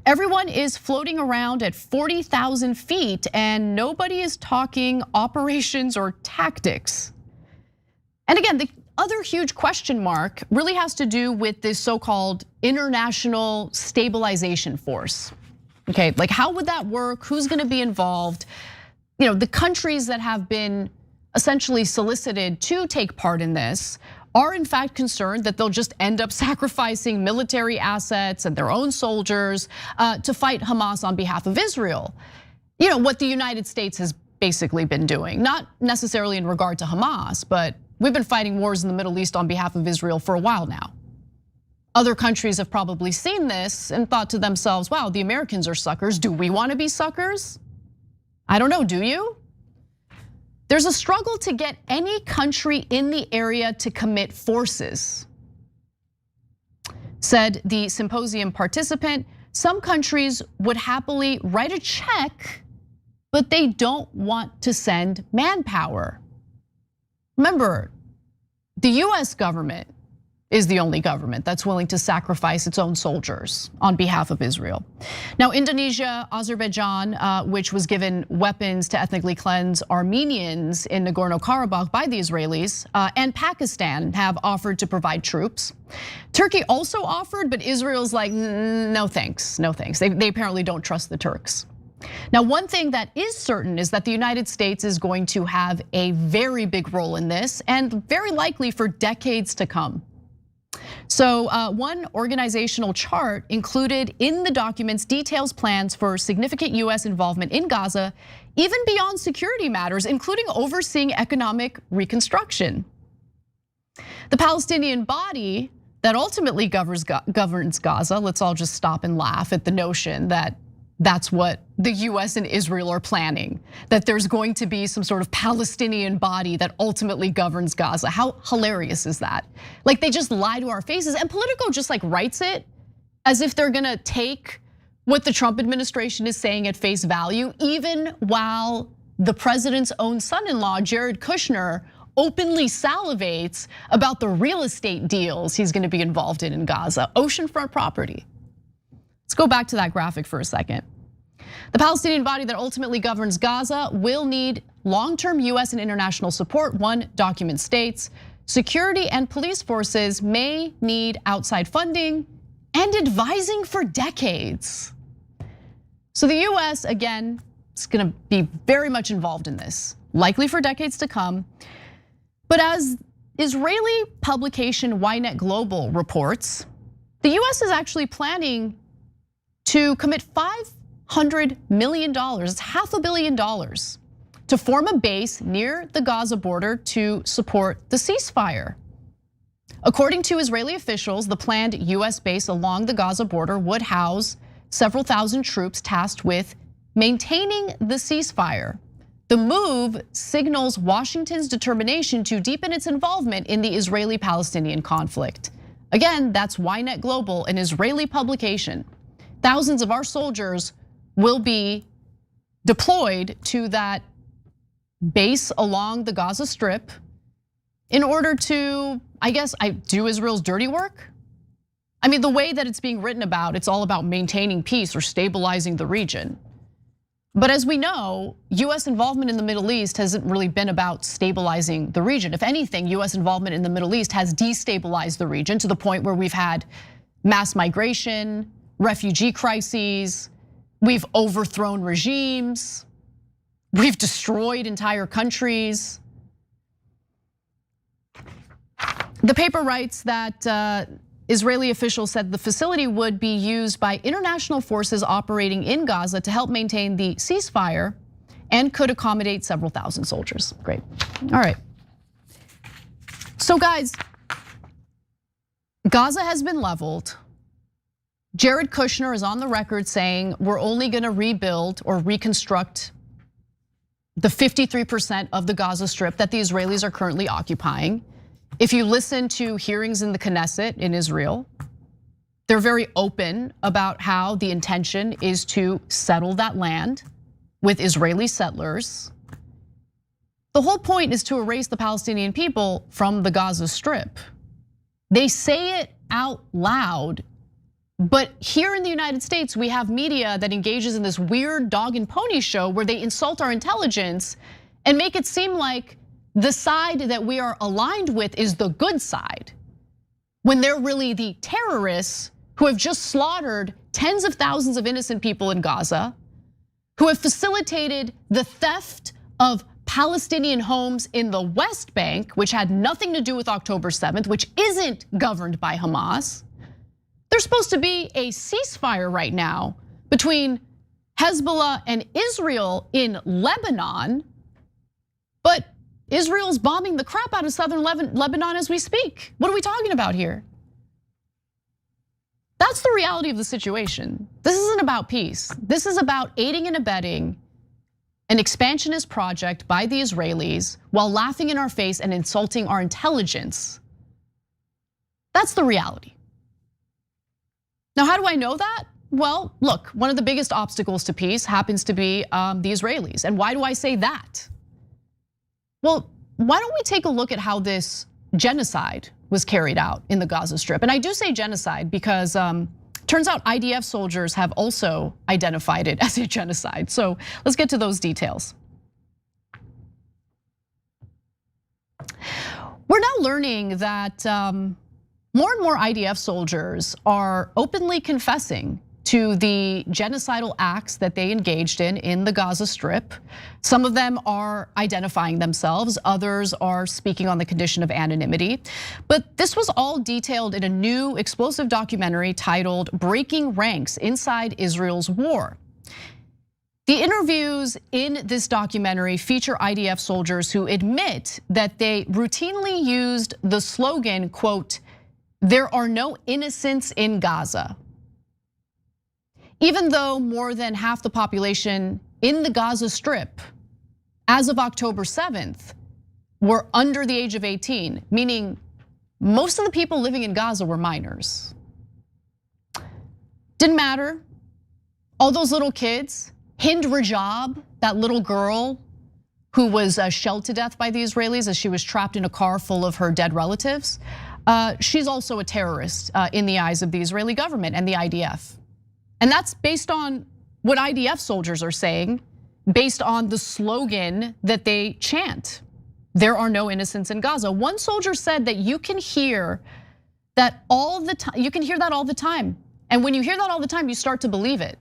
Everyone is floating around at 40,000 feet and nobody is talking operations or tactics. And again, the other huge question mark really has to do with this so-called international stabilization force. Okay, like how would that work? Who's gonna be involved? You know, the countries that have been essentially solicited to take part in this are in fact concerned that they'll just end up sacrificing military assets and their own soldiers to fight Hamas on behalf of Israel. You know, what the United States has basically been doing, not necessarily in regard to Hamas, but we've been fighting wars in the Middle East on behalf of Israel for a while now. Other countries have probably seen this and thought to themselves, wow, the Americans are suckers. Do we want to be suckers? I don't know, do you? There's a struggle to get any country in the area to commit forces, said the symposium participant. Some countries would happily write a check, but they don't want to send manpower. Remember, the US government is the only government that's willing to sacrifice its own soldiers on behalf of Israel. Now, Indonesia, Azerbaijan, which was given weapons to ethnically cleanse Armenians in Nagorno-Karabakh by the Israelis, and Pakistan have offered to provide troops. Turkey also offered, but Israel's like, no thanks, no thanks. They apparently don't trust the Turks. Now, one thing that is certain is that the United States is going to have a very big role in this, and very likely for decades to come. So one organizational chart included in the documents details plans for significant US involvement in Gaza, even beyond security matters, including overseeing economic reconstruction. The Palestinian body that ultimately governs Gaza, let's all just stop and laugh at the notion that that's what the US and Israel are planning, that there's going to be some sort of Palestinian body that ultimately governs Gaza. How hilarious is that? Like, they just lie to our faces, and Politico just like writes it as if they're gonna take what the Trump administration is saying at face value, even while the president's own son-in-law, Jared Kushner, openly salivates about the real estate deals he's gonna be involved in Gaza, oceanfront property. Let's go back to that graphic for a second. The Palestinian body that ultimately governs Gaza will need long-term US and international support, one document states. Security and police forces may need outside funding and advising for decades. So the US, again, is gonna be very much involved in this, likely for decades to come. But as Israeli publication Ynet Global reports, the US is actually planning to commit $500 million, it's $500 million, to form a base near the Gaza border to support the ceasefire. According to Israeli officials, the planned US base along the Gaza border would house several thousand troops tasked with maintaining the ceasefire. The move signals Washington's determination to deepen its involvement in the Israeli-Palestinian conflict. Again, that's Ynet Global, an Israeli publication. Thousands of our soldiers will be deployed to that base along the Gaza Strip in order to, I guess, do Israel's dirty work. I mean, the way that it's being written about, it's all about maintaining peace or stabilizing the region. But as we know, US involvement in the Middle East hasn't really been about stabilizing the region. If anything, US involvement in the Middle East has destabilized the region to the point where we've had mass migration, refugee crises, we've overthrown regimes, we've destroyed entire countries. The paper writes that Israeli officials said the facility would be used by international forces operating in Gaza to help maintain the ceasefire and could accommodate several thousand soldiers. Great, all right. So guys, Gaza has been leveled. Jared Kushner is on the record saying we're only gonna rebuild or reconstruct the 53% of the Gaza Strip that the Israelis are currently occupying. If you listen to hearings in the Knesset in Israel, they're very open about how the intention is to settle that land with Israeli settlers. The whole point is to erase the Palestinian people from the Gaza Strip. They say it out loud. But here in the United States, we have media that engages in this weird dog and pony show where they insult our intelligence and make it seem like the side that we are aligned with is the good side, when they're really the terrorists who have just slaughtered tens of thousands of innocent people in Gaza, who have facilitated the theft of Palestinian homes in the West Bank, which had nothing to do with October 7th, which isn't governed by Hamas. There's supposed to be a ceasefire right now between Hezbollah and Israel in Lebanon, but Israel's bombing the crap out of southern Lebanon as we speak. What are we talking about here? That's the reality of the situation. This isn't about peace. This is about aiding and abetting an expansionist project by the Israelis while laughing in our face and insulting our intelligence. That's the reality. Now, how do I know that? Well, look, one of the biggest obstacles to peace happens to be the Israelis. And why do I say that? Well, why don't we take a look at how this genocide was carried out in the Gaza Strip? And I do say genocide because turns out IDF soldiers have also identified it as a genocide. So let's get to those details. We're now learning that more and more IDF soldiers are openly confessing to the genocidal acts that they engaged in the Gaza Strip. Some of them are identifying themselves, others are speaking on the condition of anonymity. But this was all detailed in a new explosive documentary titled Breaking Ranks Inside Israel's War. The interviews in this documentary feature IDF soldiers who admit that they routinely used the slogan, quote, "There are no innocents in Gaza." Even though more than half the population in the Gaza Strip, as of October 7th, were under the age of 18, meaning most of the people living in Gaza were minors. Didn't matter. All those little kids, Hind Rajab, that little girl who was shelled to death by the Israelis as she was trapped in a car full of her dead relatives, she's also a terrorist in the eyes of the Israeli government and the IDF. And that's based on what IDF soldiers are saying, based on the slogan that they chant. There are no innocents in Gaza. One soldier said that you can hear that all the time. You can hear that all the time. And when you hear that all the time, you start to believe it.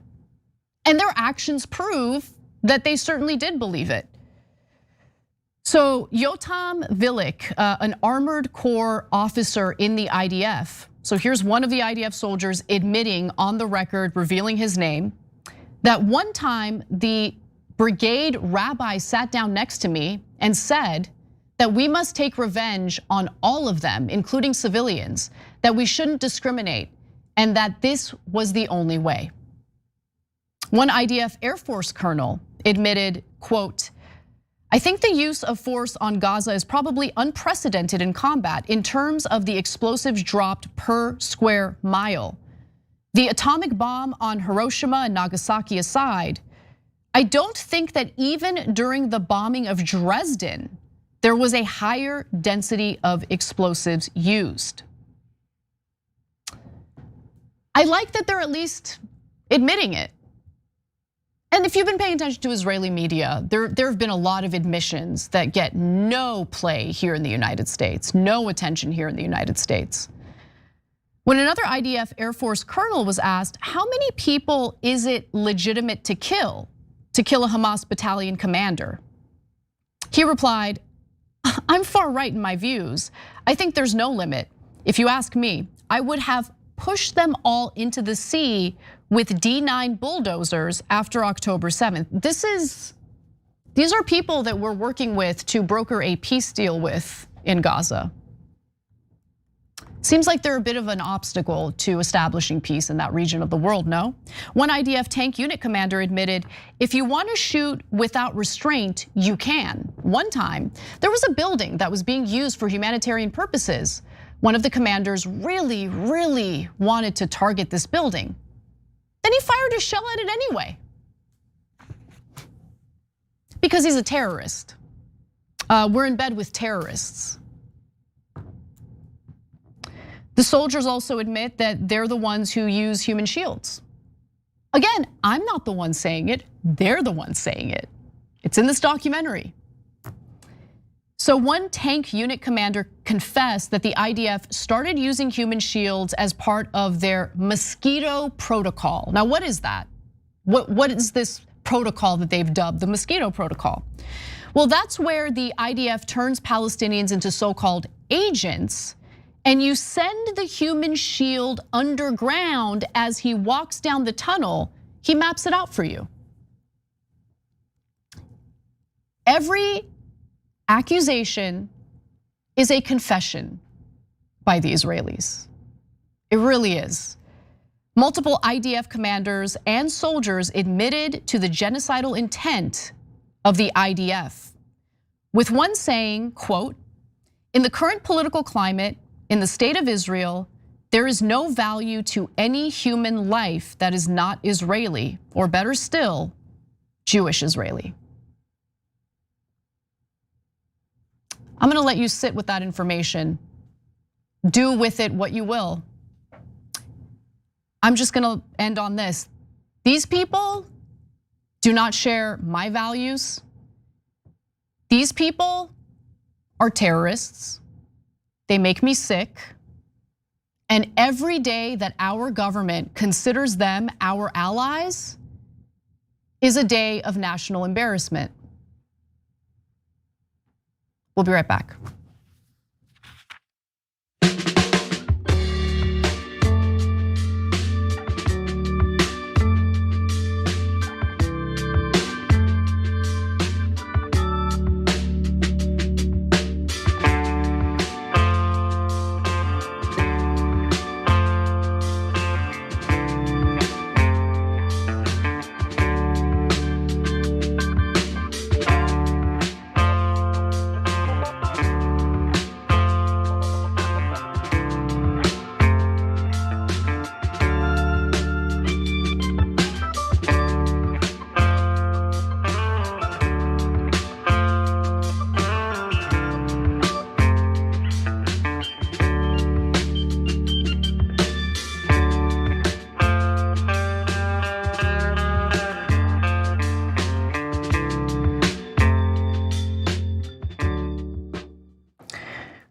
And their actions prove that they certainly did believe it. So Yotam Vilik, an armored corps officer in the IDF. So here's one of the IDF soldiers admitting on the record, revealing his name, that one time the brigade rabbi sat down next to me and said that we must take revenge on all of them, including civilians, that we shouldn't discriminate, and that this was the only way. One IDF Air Force colonel admitted, quote, "I think the use of force on Gaza is probably unprecedented in combat in terms of the explosives dropped per square mile. The atomic bomb on Hiroshima and Nagasaki aside, I don't think that even during the bombing of Dresden, there was a higher density of explosives used." I like that they're at least admitting it. And if you've been paying attention to Israeli media, there have been a lot of admissions that get no play here in the United States, no attention here in the United States. When another IDF Air Force colonel was asked, how many people is it legitimate to kill a Hamas battalion commander? He replied, "I'm far right in my views. I think there's no limit. If you ask me, I would have pushed them all into the sea with D9 bulldozers after October 7th. These are people that we're working with to broker a peace deal with in Gaza. Seems like they're a bit of an obstacle to establishing peace in that region of the world, no? One IDF tank unit commander admitted, if you want to shoot without restraint, you can. One time, there was a building that was being used for humanitarian purposes. One of the commanders really wanted to target this building. Then he fired a shell at it anyway. Because he's a terrorist. We're in bed with terrorists. The soldiers also admit that they're the ones who use human shields. Again, I'm not the one saying it, they're the ones saying it. It's in this documentary. So one tank unit commander confessed that the IDF started using human shields as part of their mosquito protocol. Now, what is that? What is this protocol that they've dubbed the mosquito protocol? Well, that's where the IDF turns Palestinians into so-called agents, and you send the human shield underground as he walks down the tunnel, he maps it out for you. Every accusation is a confession by the Israelis. It really is. Multiple IDF commanders and soldiers admitted to the genocidal intent of the IDF, with one saying, quote, "In the current political climate in the state of Israel, there is no value to any human life that is not Israeli, or better still, Jewish Israeli." I'm gonna let you sit with that information. Do with it what you will. I'm just gonna end on this. These people do not share my values. These people are terrorists. They make me sick. And every day that our government considers them our allies is a day of national embarrassment. We'll be right back.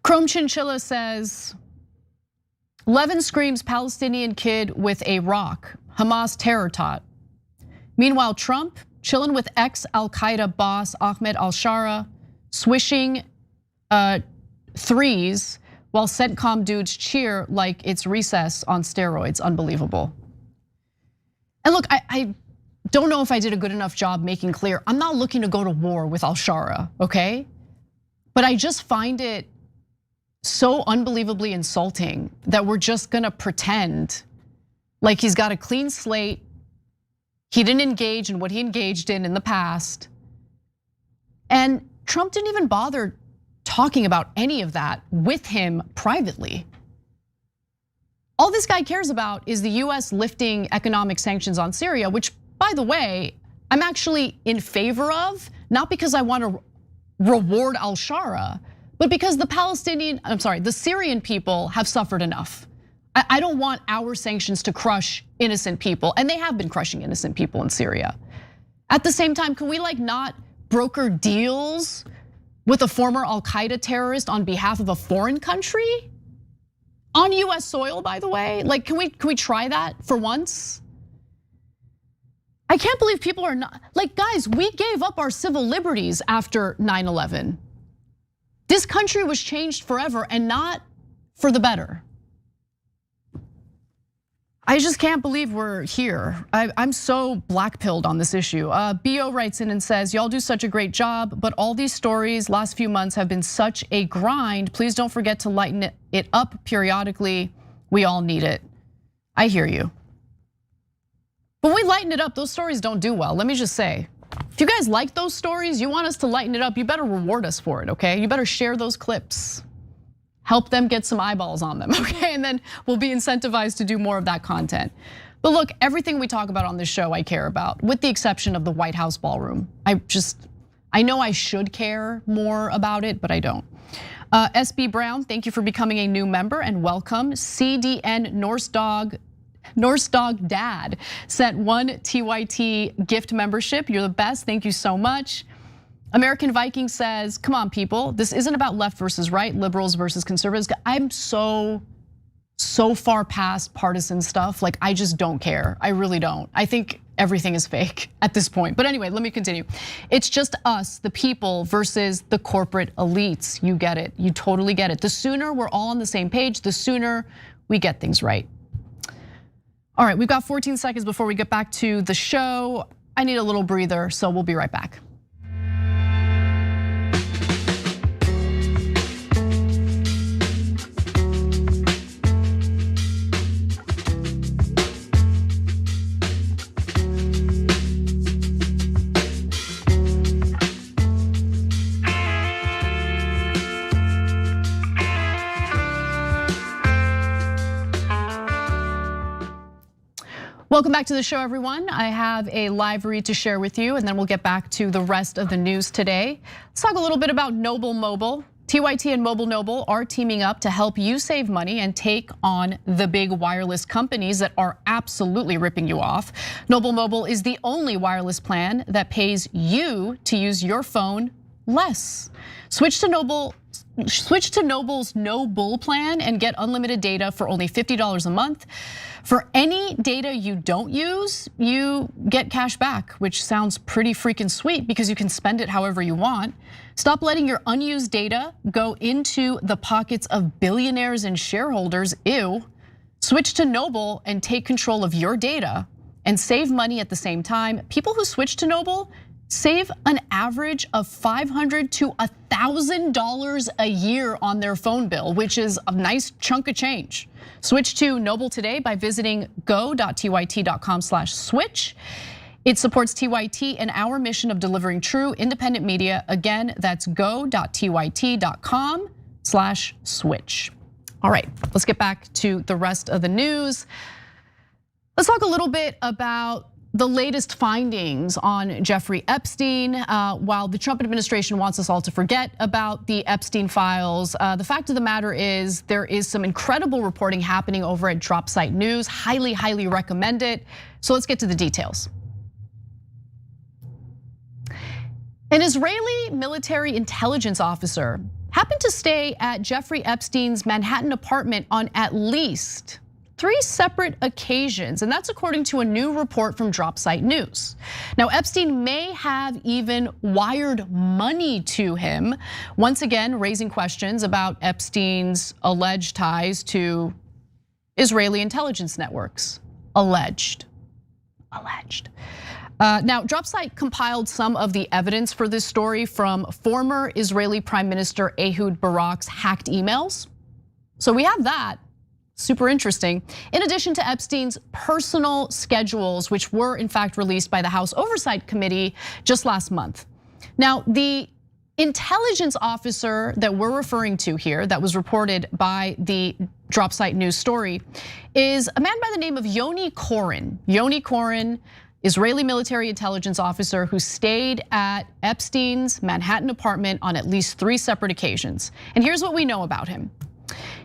Chrome Chinchilla says, Levin screams Palestinian kid with a rock, Hamas terror tot. Meanwhile, Trump chilling with ex-Al-Qaeda boss Ahmed al-Sharaa, swishing threes while CENTCOM dudes cheer like it's recess on steroids. Unbelievable. And look, I don't know if I did a good enough job making clear, I'm not looking to go to war with al-Sharaa, okay? But I just find it so unbelievably insulting that we're just gonna pretend like he's got a clean slate. He didn't engage in what he engaged in the past. And Trump didn't even bother talking about any of that with him privately. All this guy cares about is the US lifting economic sanctions on Syria, which, by the way, I'm actually in favor of, not because I want to reward al-Sharaa, but because the Syrian people have suffered enough. I don't want our sanctions to crush innocent people, and they have been crushing innocent people in Syria. At the same time, can we not broker deals with a former Al-Qaeda terrorist on behalf of a foreign country? On US soil, by the way? Can we try that for once? I can't believe people are not, guys, we gave up our civil liberties after 9/11. This country was changed forever and not for the better. I just can't believe we're here. I'm so black-pilled on this issue. BO writes in and says, y'all do such a great job, but all these stories last few months have been such a grind. Please don't forget to lighten it up periodically. We all need it. I hear you. When we lighten it up, those stories don't do well. Let me just say, if you guys like those stories, you want us to lighten it up, you better reward us for it, okay? You better share those clips. Help them get some eyeballs on them, okay? And then we'll be incentivized to do more of that content. But look, everything we talk about on this show, I care about, with the exception of the White House ballroom. I know I should care more about it, but I don't. SB Brown, thank you for becoming a new member and welcome. CDN Norse Dog Dad sent 1 TYT gift membership. You're the best, thank you so much. American Viking says, come on people, this isn't about left versus right, liberals versus conservatives. I'm so far past partisan stuff, I just don't care, I really don't. I think everything is fake at this point. But anyway, let me continue. It's just us, the people, versus the corporate elites. You get it, you totally get it. The sooner we're all on the same page, the sooner we get things right. All right, we've got 14 seconds before we get back to the show. I need a little breather, so we'll be right back. Welcome back to the show, everyone. I have a live read to share with you, and then we'll get back to the rest of the news today. Let's talk a little bit about Noble Mobile. TYT and Mobile Noble are teaming up to help you save money and take on the big wireless companies that are absolutely ripping you off. Noble Mobile is the only wireless plan that pays you to use your phone less. Switch to Noble's No Bull plan and get unlimited data for only $50 a month. For any data you don't use, you get cash back, which sounds pretty freaking sweet because you can spend it however you want. Stop letting your unused data go into the pockets of billionaires and shareholders. Ew. Switch to Noble and take control of your data and save money at the same time. People who switch to Noble save an average of $500 to $1,000 a year on their phone bill, which is a nice chunk of change. Switch to Noble today by visiting go.tyt.com/switch. It supports TYT and our mission of delivering true independent media. Again, that's go.tyt.com/switch. All right, let's get back to the rest of the news. Let's talk a little bit about the latest findings on Jeffrey Epstein. While the Trump administration wants us all to forget about the Epstein files, the fact of the matter is there is some incredible reporting happening over at Dropsite News. Highly, highly recommend it. So let's get to the details. An Israeli military intelligence officer happened to stay at Jeffrey Epstein's Manhattan apartment on at least 3 separate occasions, and that's according to a new report from Dropsite News. Now, Epstein may have even wired money to him, once again raising questions about Epstein's alleged ties to Israeli intelligence networks. Alleged. Now, Dropsite compiled some of the evidence for this story from former Israeli Prime Minister Ehud Barak's hacked emails. So we have that. Super interesting. In addition to Epstein's personal schedules, which were in fact released by the House Oversight Committee just last month. Now, the intelligence officer that we're referring to here, that was reported by the Dropsite News story, is a man by the name of Yoni Koren. Yoni Koren, Israeli military intelligence officer who stayed at Epstein's Manhattan apartment on at least 3 separate occasions. And here's what we know about him.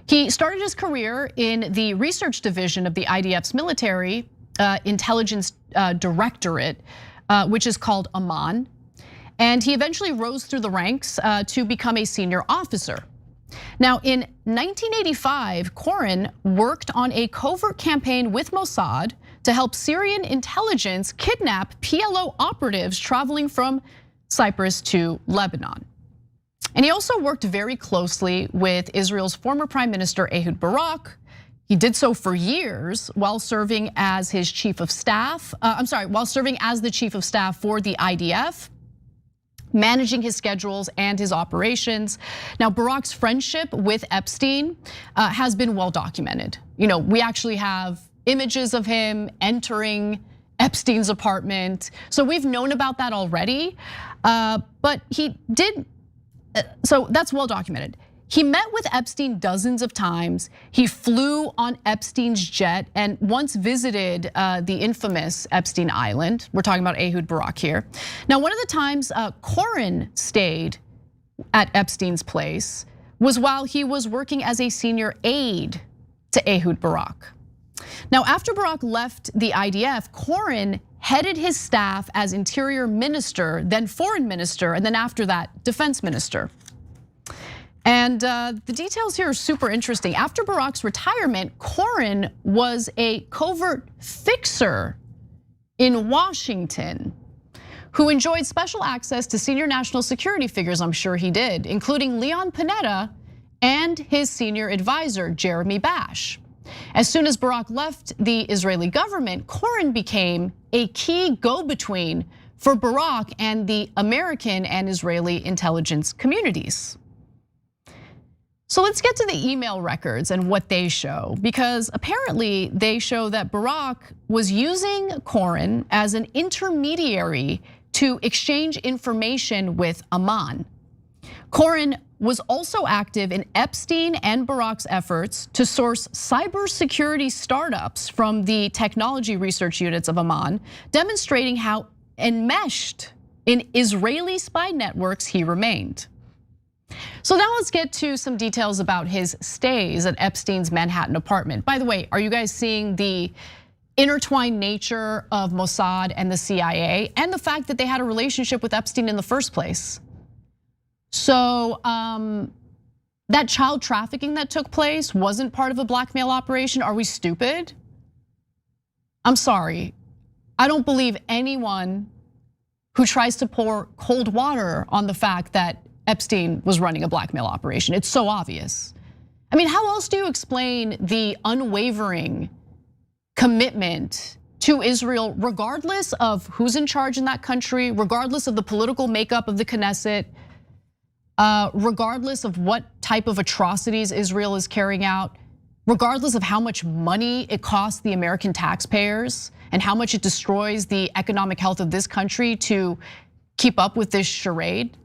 He started his career in the research division of the IDF's military intelligence directorate, which is called Amman. And he eventually rose through the ranks to become a senior officer. Now, in 1985, Koren worked on a covert campaign with Mossad to help Syrian intelligence kidnap PLO operatives traveling from Cyprus to Lebanon. And he also worked very closely with Israel's former Prime Minister Ehud Barak. He did so for years while serving as his chief of staff. While serving as the chief of staff for the IDF, managing his schedules and his operations. Now, Barak's friendship with Epstein has been well documented. We actually have images of him entering Epstein's apartment. So we've known about that already, but he did. So that's well documented. He met with Epstein dozens of times. He flew on Epstein's jet and once visited the infamous Epstein Island. We're talking about Ehud Barak here. Now, one of the times Koren stayed at Epstein's place was while he was working as a senior aide to Ehud Barak. Now, after Barak left the IDF, Koren headed his staff as interior minister, then foreign minister, and then after that, defense minister. And the details here are super interesting. After Barak's retirement, Koren was a covert fixer in Washington who enjoyed special access to senior national security figures, I'm sure he did, including Leon Panetta and his senior advisor, Jeremy Bash. As soon as Barak left the Israeli government, Koren became a key go-between for Barak and the American and Israeli intelligence communities. So let's get to the email records and what they show, because apparently they show that Barak was using Koren as an intermediary to exchange information with Amman. Koren was also active in Epstein and Barak's efforts to source cybersecurity startups from the technology research units of Amman, demonstrating how enmeshed in Israeli spy networks he remained. So now let's get to some details about his stays at Epstein's Manhattan apartment. By the way, are you guys seeing the intertwined nature of Mossad and the CIA and the fact that they had a relationship with Epstein in the first place? So that child trafficking that took place wasn't part of a blackmail operation. Are we stupid? I'm sorry. I don't believe anyone who tries to pour cold water on the fact that Epstein was running a blackmail operation. It's so obvious. I mean, how else do you explain the unwavering commitment to Israel, regardless of who's in charge in that country, regardless of the political makeup of the Knesset, regardless of what type of atrocities Israel is carrying out, regardless of how much money it costs the American taxpayers and how much it destroys the economic health of this country to keep up with this charade?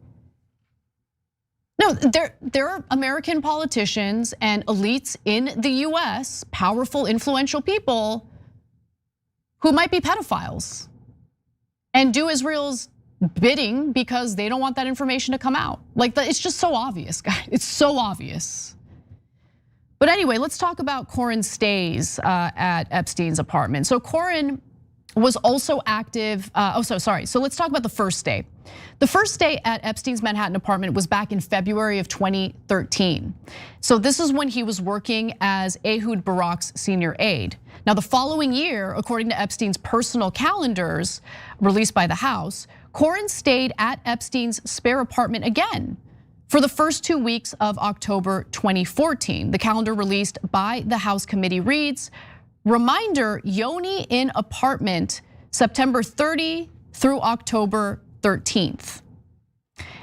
No, there are American politicians and elites in the US, powerful, influential people who might be pedophiles and do Israel's bidding because they don't want that information to come out. Like, it's just so obvious, guys. It's so obvious. But anyway, let's talk about Corin's stays at Epstein's apartment. So Corin was also active, so let's talk about the first stay. The first stay at Epstein's Manhattan apartment was back in February of 2013. So this is when he was working as Ehud Barak's senior aide. Now the following year, according to Epstein's personal calendars released by the House, Corin stayed at Epstein's spare apartment again for the first 2 weeks of October 2014. The calendar released by the House committee reads, reminder, Yoni in apartment September 30 through October 13th.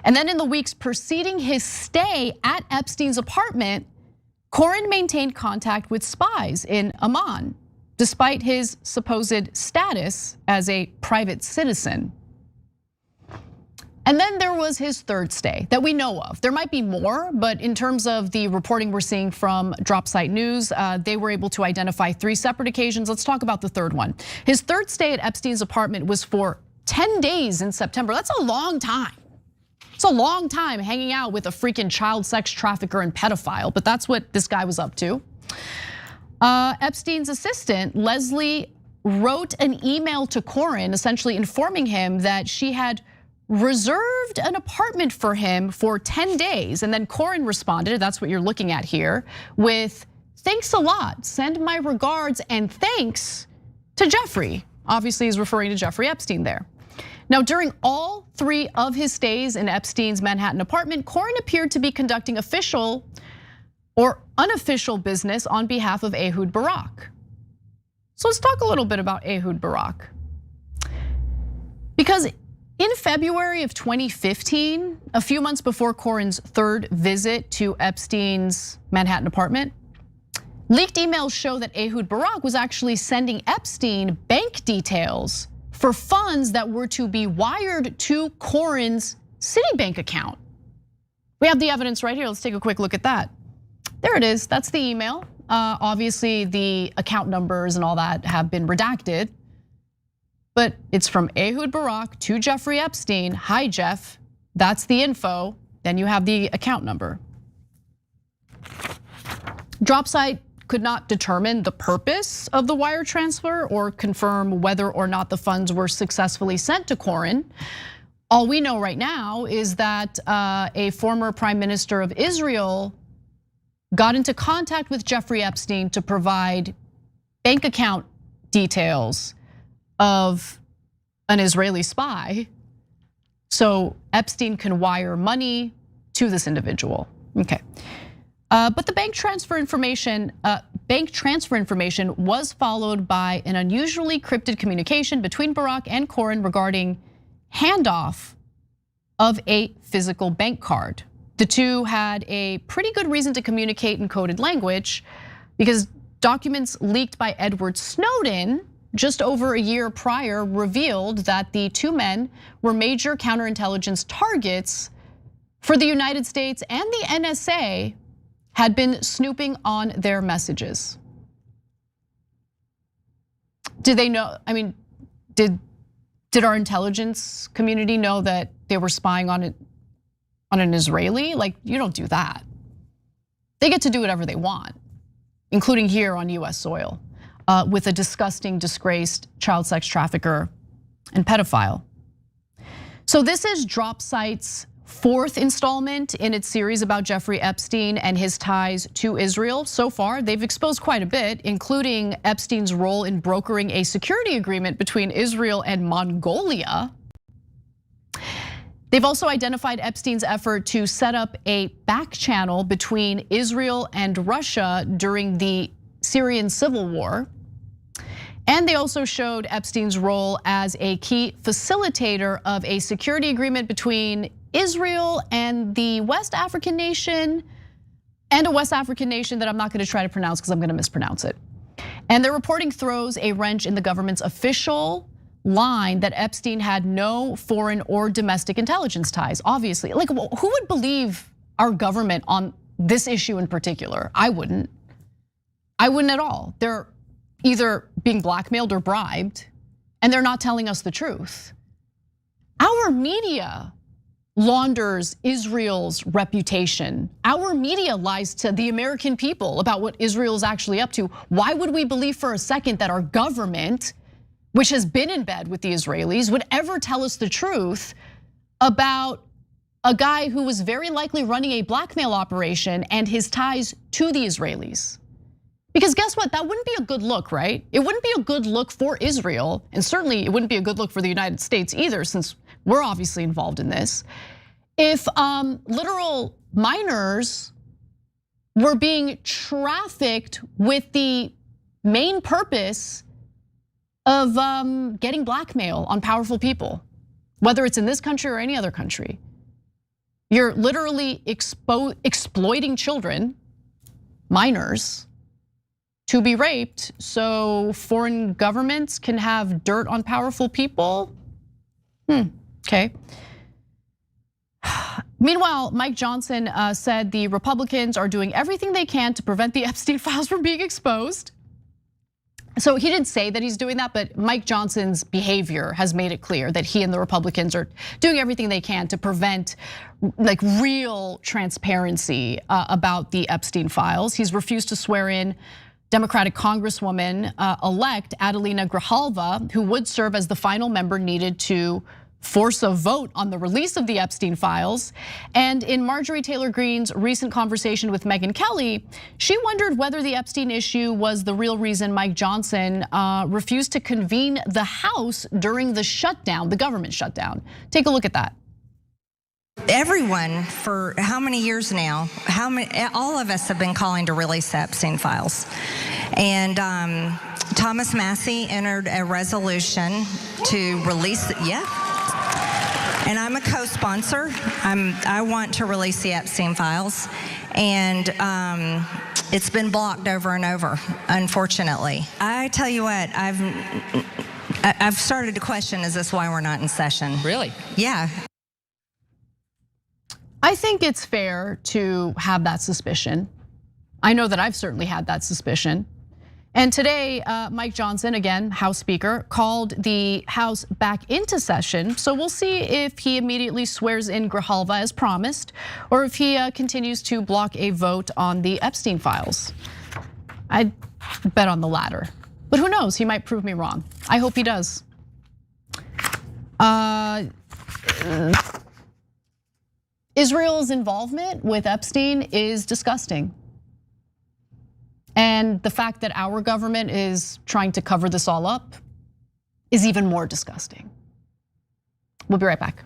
And then in the weeks preceding his stay at Epstein's apartment, Corin maintained contact with spies in Amman, despite his supposed status as a private citizen. And then there was his third stay that we know of. There might be more, but in terms of the reporting we're seeing from Drop Site News, they were able to identify 3 separate occasions. Let's talk about the third one. His third stay at Epstein's apartment was for 10 days in September. That's a long time. It's a long time hanging out with a freaking child sex trafficker and pedophile, but that's what this guy was up to. Epstein's assistant, Leslie, wrote an email to Corin, essentially informing him that she had reserved an apartment for him for 10 days. And then Corin responded, that's what you're looking at here, with thanks a lot, send my regards and thanks to Jeffrey. Obviously he's referring to Jeffrey Epstein there. Now during all 3 of his stays in Epstein's Manhattan apartment, Corin appeared to be conducting official or unofficial business on behalf of Ehud Barak. So let's talk a little bit about Ehud Barak. Because in February of 2015, a few months before Corin's third visit to Epstein's Manhattan apartment, leaked emails show that Ehud Barak was actually sending Epstein bank details for funds that were to be wired to Corin's Citibank account. We have the evidence right here. Let's take a quick look at that. There it is, that's the email. Obviously the account numbers and all that have been redacted, but it's from Ehud Barak to Jeffrey Epstein. Hi Jeff, that's the info. Then you have the account number. DropSite could not determine the purpose of the wire transfer or confirm whether or not the funds were successfully sent to Corin. All we know right now is that a former prime minister of Israel got into contact with Jeffrey Epstein to provide bank account details of an Israeli spy so Epstein can wire money to this individual. Okay. But the bank transfer information was followed by an unusually cryptic communication between Barak and Corin regarding handoff of a physical bank card. The two had a pretty good reason to communicate in coded language because documents leaked by Edward Snowden just over a year prior revealed that the 2 men were major counterintelligence targets for the United States and the NSA had been snooping on their messages. Did they know, I mean, did our intelligence community know that they were spying on an Israeli? Like, you don't do that. They get to do whatever they want, including here on US soil, with a disgusting, disgraced child sex trafficker and pedophile. So this is DropSite's fourth installment in its series about Jeffrey Epstein and his ties to Israel. So far, they've exposed quite a bit, including Epstein's role in brokering a security agreement between Israel and Mongolia. They've also identified Epstein's effort to set up a back channel between Israel and Russia during the Syrian civil war. And they also showed Epstein's role as a key facilitator of a security agreement between Israel and the West African nation, and a West African nation that I'm not gonna try to pronounce because I'm gonna mispronounce it. And their reporting throws a wrench in the government's official line that Epstein had no foreign or domestic intelligence ties, obviously. Like, who would believe our government on this issue in particular? I wouldn't. I wouldn't at all. They're either being blackmailed or bribed, and they're not telling us the truth. Our media launders Israel's reputation. Our media lies to the American people about what Israel is actually up to. Why would we believe for a second that our government, which has been in bed with the Israelis, would ever tell us the truth about a guy who was very likely running a blackmail operation and his ties to the Israelis? Because guess what, that wouldn't be a good look, right? It wouldn't be a good look for Israel, and certainly it wouldn't be a good look for the United States either, since we're obviously involved in this. If literal minors were being trafficked with the main purpose of getting blackmail on powerful people, whether it's in this country or any other country. You're literally exploiting children, minors, to be raped so foreign governments can have dirt on powerful people? Okay. Meanwhile, Mike Johnson said the Republicans are doing everything they can to prevent the Epstein files from being exposed. So he didn't say that he's doing that, but Mike Johnson's behavior has made it clear that he and the Republicans are doing everything they can to prevent like real transparency about the Epstein files. He's refused to swear in Democratic Congresswoman elect Adelina Grijalva, who would serve as the final member needed to force a vote on the release of the Epstein files. And in Marjorie Taylor Greene's recent conversation with Megyn Kelly, she wondered whether the Epstein issue was the real reason Mike Johnson refused to convene the House during the shutdown, the government shutdown. Take a look at that. Everyone, for how many years now, all of us have been calling to release the Epstein files. And Thomas Massey entered a resolution to release it, and I'm a co-sponsor. I want to release the Epstein files, and it's been blocked over and over, unfortunately. I tell you what, I've started to question, is this why we're not in session? Really? Yeah. I think it's fair to have that suspicion. I know that I've certainly had that suspicion. And today, Mike Johnson, again, House Speaker, called the House back into session. So we'll see if he immediately swears in Grijalva as promised, or if he continues to block a vote on the Epstein files. I'd bet on the latter, but who knows, he might prove me wrong. I hope he does. Israel's involvement with Epstein is disgusting. And the fact that our government is trying to cover this all up is even more disgusting. We'll be right back.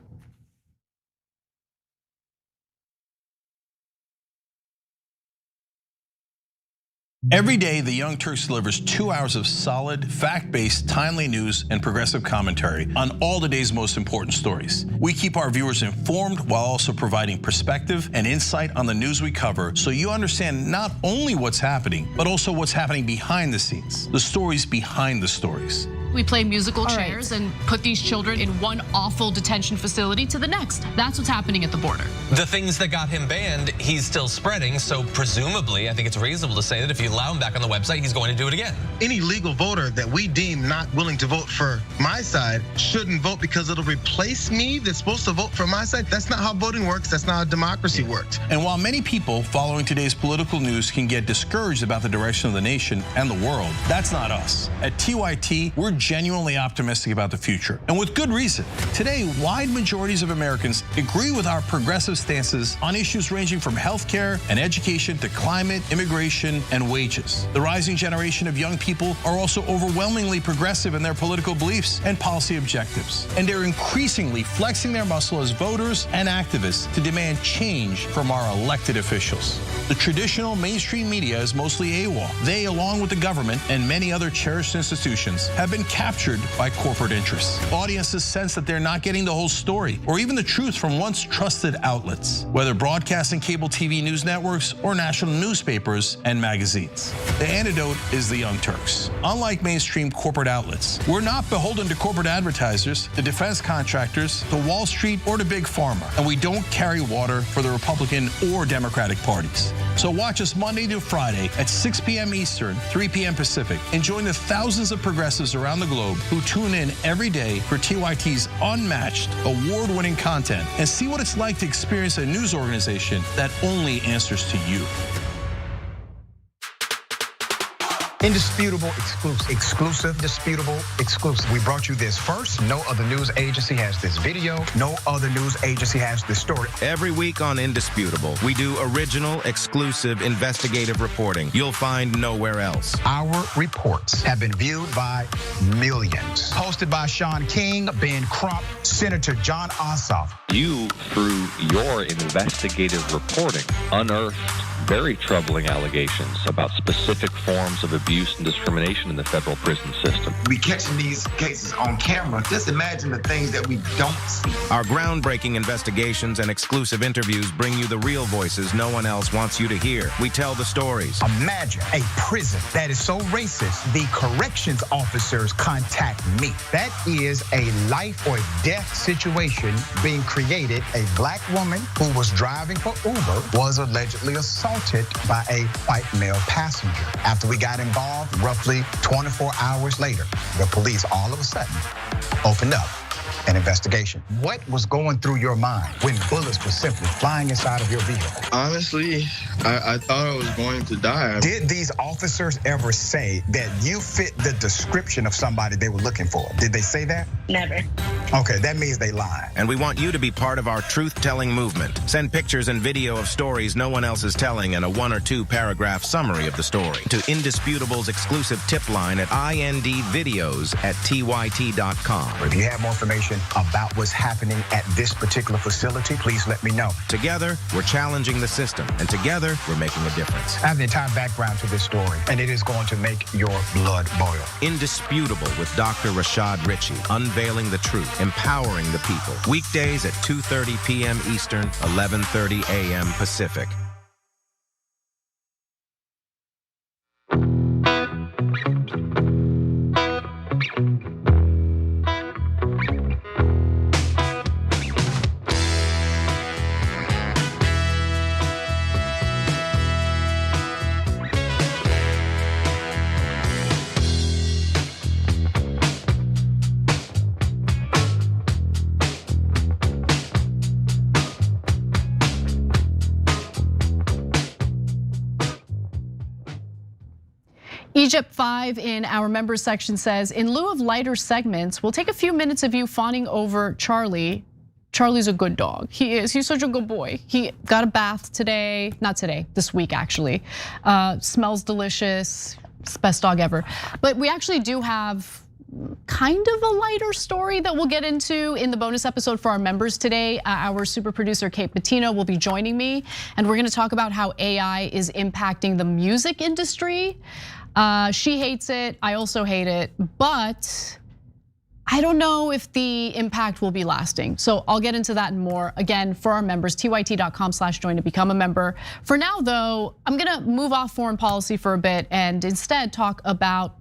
Every day, the Young Turks delivers 2 hours of solid, fact-based, timely news and progressive commentary on all the day's most important stories. We keep our viewers informed while also providing perspective and insight on the news we cover, so you understand not only what's happening, but also what's happening behind the scenes, the stories behind the stories. We play musical chairs and put these children in one awful detention facility to the next. That's what's happening at the border. The things that got him banned, he's still spreading. So presumably, I think it's reasonable to say that if you allow him back on the website, he's going to do it again. Any legal voter that we deem not willing to vote for my side shouldn't vote because it'll replace me that's supposed to vote for my side. That's not how voting works. That's not how democracy works. And while many people following today's political news can get discouraged about the direction of the nation and the world, that's not us. At TYT, we're genuinely optimistic about the future, and with good reason. Today, wide majorities of Americans agree with our progressive stances on issues ranging from healthcare and education to climate, immigration, and wages. The rising generation of young people are also overwhelmingly progressive in their political beliefs and policy objectives, and they're increasingly flexing their muscle as voters and activists to demand change from our elected officials. The traditional mainstream media is mostly AWOL. They, along with the government and many other cherished institutions, have been captured by corporate interests. Audiences sense that they're not getting the whole story or even the truth from once trusted outlets, whether broadcasting cable TV news networks or national newspapers and magazines. The antidote is the Young Turks. Unlike mainstream corporate outlets, we're not beholden to corporate advertisers, the defense contractors, to Wall Street, or to Big Pharma, and we don't carry water for the Republican or Democratic parties. So watch us Monday to Friday at 6 p.m. Eastern, 3 p.m. Pacific, and join the thousands of progressives around the globe who tune in every day for TYT's unmatched, award-winning content and see what it's like to experience a news organization that only answers to you. Indisputable, exclusive, disputable, exclusive. We brought you this first. No other news agency has this video. No other news agency has this story. Every week on Indisputable, we do original, exclusive, investigative reporting you'll find nowhere else. Our reports have been viewed by millions. Hosted by Sean King, Ben Crump, Senator John Ossoff. You, through your investigative reporting, unearthed very troubling allegations about specific forms of abuse and discrimination in the federal prison system. We catching these cases on camera. Just imagine the things that we don't see. Our groundbreaking investigations and exclusive interviews bring you the real voices no one else wants you to hear. We tell the stories. Imagine a prison that is so racist, the corrections officers contact me. That is a life or death situation being created. A black woman who was driving for Uber was allegedly assaulted by a white male passenger. After we got involved, roughly 24 hours later, the police all of a sudden opened up an investigation. What was going through your mind when bullets were simply flying inside of your vehicle? Honestly, I thought I was going to die. Did these officers ever say that you fit the description of somebody they were looking for? Did they say that? Never. Okay, that means they lied. And we want you to be part of our truth-telling movement. Send pictures and video of stories no one else is telling and a 1 or 2 paragraph summary of the story to Indisputable's exclusive tip line at indvideos@tyt.com. If you have more information about what's happening at this particular facility, please let me know. Together, we're challenging the system, and together, we're making a difference. I have the entire background to this story, and it is going to make your blood boil. Indisputable with Dr. Rashad Ritchie, unveiling the truth, empowering the people. Weekdays at 2:30 p.m. Eastern, 11:30 a.m. Pacific. Egypt 5 in our members section says, in lieu of lighter segments, we'll take a few minutes of you fawning over Charlie. Charlie's a good dog. He is. He's such a good boy. He got a bath today, not today, this week actually. Smells delicious. It's the best dog ever. But we actually do have kind of a lighter story that we'll get into in the bonus episode for our members today. Our super producer, Kate Patino, will be joining me, and we're gonna talk about how AI is impacting the music industry. She hates it, I also hate it, but I don't know if the impact will be lasting. So I'll get into that and more, again, for our members, tyt.com/join to become a member. For now though, I'm gonna move off foreign policy for a bit and instead talk about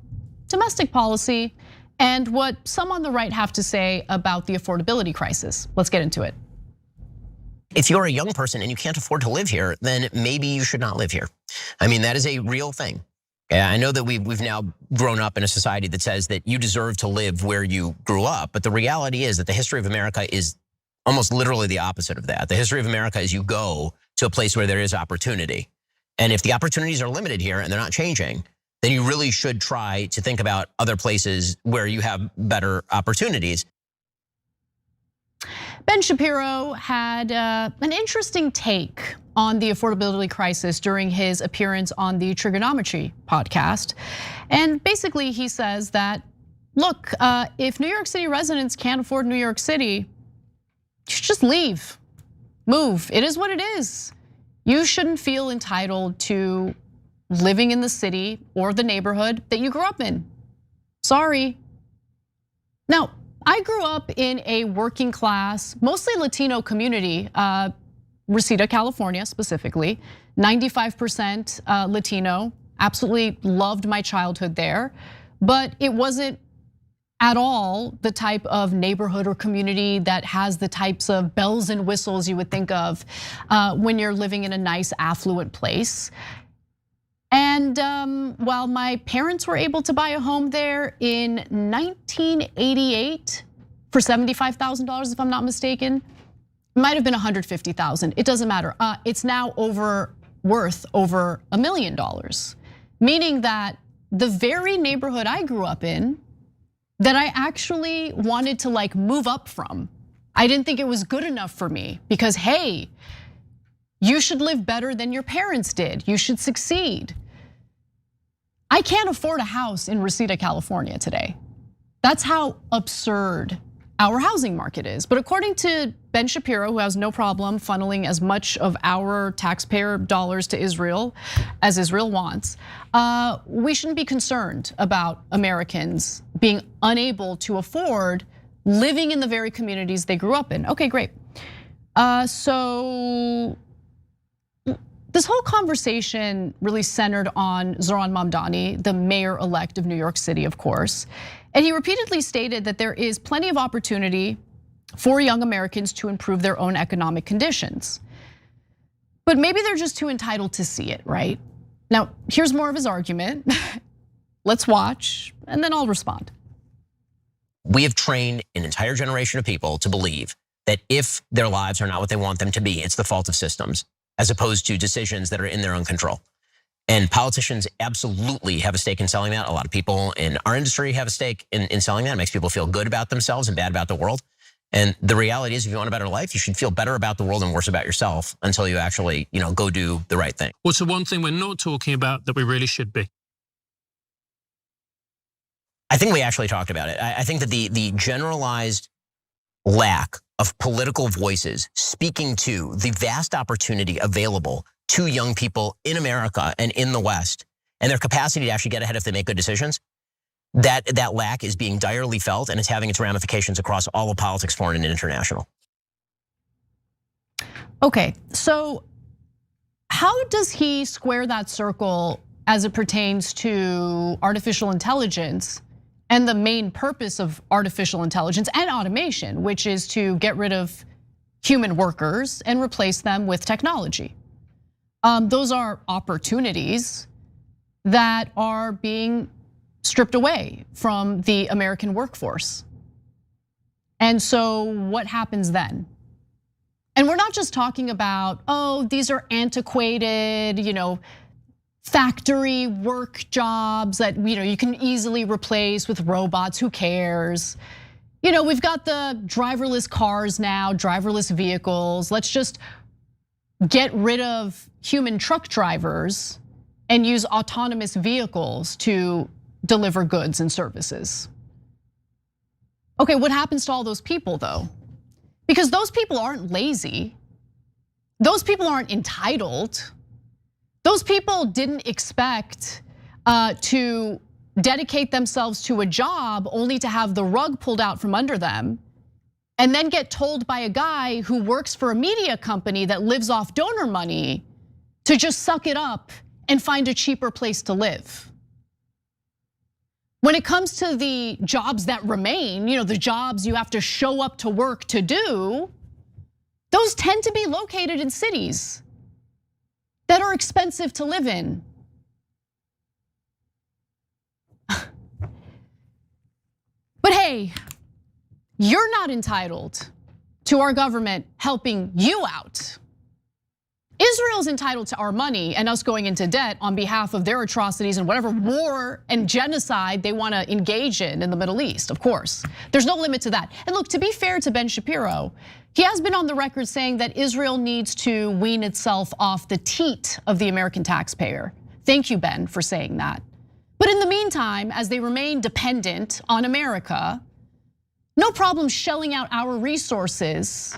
domestic policy and what some on the right have to say about the affordability crisis. Let's get into it. If you're a young person and you can't afford to live here, then maybe you should not live here. I mean, that is a real thing. Yeah, I know that we've now grown up in a society that says that you deserve to live where you grew up, but the reality is that the history of America is almost literally the opposite of that. The history of America is you go to a place where there is opportunity. And if the opportunities are limited here and they're not changing, then you really should try to think about other places where you have better opportunities. Ben Shapiro had an interesting take on the affordability crisis during his appearance on the Trigonometry podcast. And basically he says that, look, if New York City residents can't afford New York City, you should just leave, move. It is what it is. You shouldn't feel entitled to living in the city or the neighborhood that you grew up in. Sorry. Now, I grew up in a working class, mostly Latino community, Reseda, California specifically, 95% Latino, absolutely loved my childhood there, but it wasn't at all the type of neighborhood or community that has the types of bells and whistles you would think of when you're living in a nice affluent place. And while my parents were able to buy a home there in 1988 for $75,000, if I'm not mistaken, it might have been $150,000. It doesn't matter. It's now worth over $1 million, meaning that the very neighborhood I grew up in, that I actually wanted to like move up from, I didn't think it was good enough for me because, hey, you should live better than your parents did. You should succeed. I can't afford a house in Reseda, California today. That's how absurd our housing market is. But according to Ben Shapiro, who has no problem funneling as much of our taxpayer dollars to Israel as Israel wants, we shouldn't be concerned about Americans being unable to afford living in the very communities they grew up in. Okay, great. So this whole conversation really centered on Zohran Mamdani, the mayor-elect of New York City, of course. And he repeatedly stated that there is plenty of opportunity for young Americans to improve their own economic conditions. But maybe they're just too entitled to see it, right? Now, here's more of his argument. Let's watch, and then I'll respond. We have trained an entire generation of people to believe that if their lives are not what they want them to be, it's the fault of systems, as opposed to decisions that are in their own control. And politicians absolutely have a stake in selling that. A lot of people in our industry have a stake in selling that. It makes people feel good about themselves and bad about the world. And the reality is, if you want a better life, you should feel better about the world and worse about yourself until you actually, go do the right thing. What's the one thing we're not talking about that we really should be? I think we actually talked about it. I think that the generalized lack of political voices speaking to the vast opportunity available to young people in America and in the West, and their capacity to actually get ahead if they make good decisions, that lack is being direly felt, and it's having its ramifications across all of politics, foreign and international. Okay, so how does he square that circle as it pertains to artificial intelligence and the main purpose of artificial intelligence and automation, which is to get rid of human workers and replace them with technology? Those are opportunities that are being stripped away from the American workforce. And so what happens then? And we're not just talking about, oh, these are antiquated, factory work jobs that you can easily replace with robots, who cares? We've got the driverless cars now, driverless vehicles. Let's just get rid of human truck drivers and use autonomous vehicles to deliver goods and services. Okay, what happens to all those people though? Because those people aren't lazy. Those people aren't entitled. Those people didn't expect to dedicate themselves to a job only to have the rug pulled out from under them and then get told by a guy who works for a media company that lives off donor money to just suck it up and find a cheaper place to live. When it comes to the jobs that remain, the jobs you have to show up to work to do, those tend to be located in cities that are expensive to live in. But hey, you're not entitled to our government helping you out. Israel's entitled to our money and us going into debt on behalf of their atrocities and whatever war and genocide they want to engage in the Middle East, of course. There's no limit to that. And look, to be fair to Ben Shapiro, he has been on the record saying that Israel needs to wean itself off the teat of the American taxpayer. Thank you, Ben, for saying that. But in the meantime, as they remain dependent on America, no problem shelling out our resources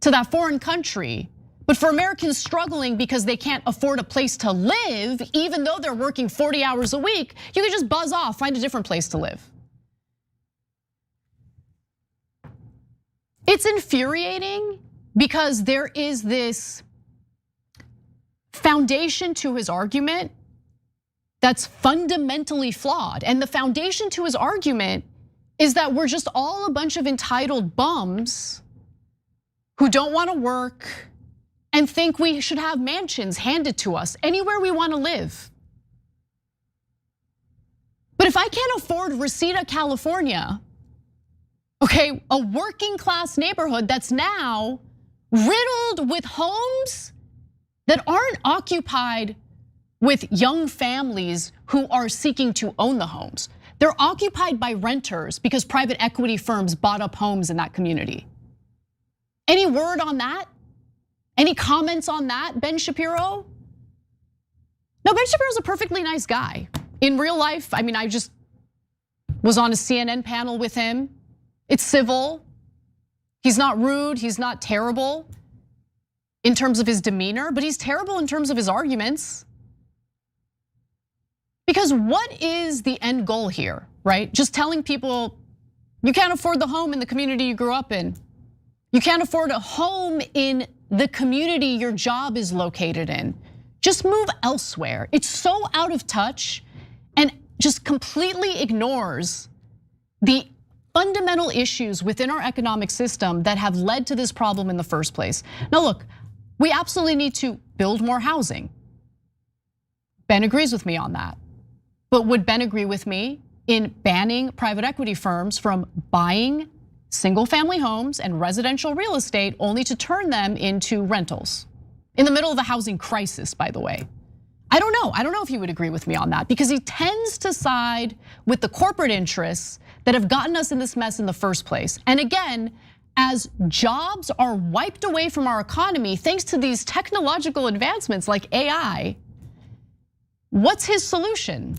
to that foreign country. But for Americans struggling because they can't afford a place to live, even though they're working 40 hours a week, you can just buzz off, find a different place to live. It's infuriating because there is this foundation to his argument that's fundamentally flawed. And the foundation to his argument is that we're just all a bunch of entitled bums who don't want to work and think we should have mansions handed to us anywhere we want to live. But if I can't afford Reseda, California, okay, a working class neighborhood that's now riddled with homes that aren't occupied with young families who are seeking to own the homes. They're occupied by renters because private equity firms bought up homes in that community. Any word on that? Any comments on that, Ben Shapiro? No, Ben Shapiro's a perfectly nice guy. In real life, I mean, I just was on a CNN panel with him. It's civil. He's not rude, he's not terrible in terms of his demeanor, but he's terrible in terms of his arguments. Because what is the end goal here, right? Just telling people you can't afford the home in the community you grew up in. You can't afford a home in the community your job is located in. Just move elsewhere. It's so out of touch and just completely ignores the fundamental issues within our economic system that have led to this problem in the first place. Now look, we absolutely need to build more housing. Ben agrees with me on that. But would Ben agree with me in banning private equity firms from buying single family homes and residential real estate only to turn them into rentals? In the middle of a housing crisis, by the way. I don't know if he would agree with me on that because he tends to side with the corporate interests that have gotten us in this mess in the first place. And again, as jobs are wiped away from our economy thanks to these technological advancements like AI, what's his solution?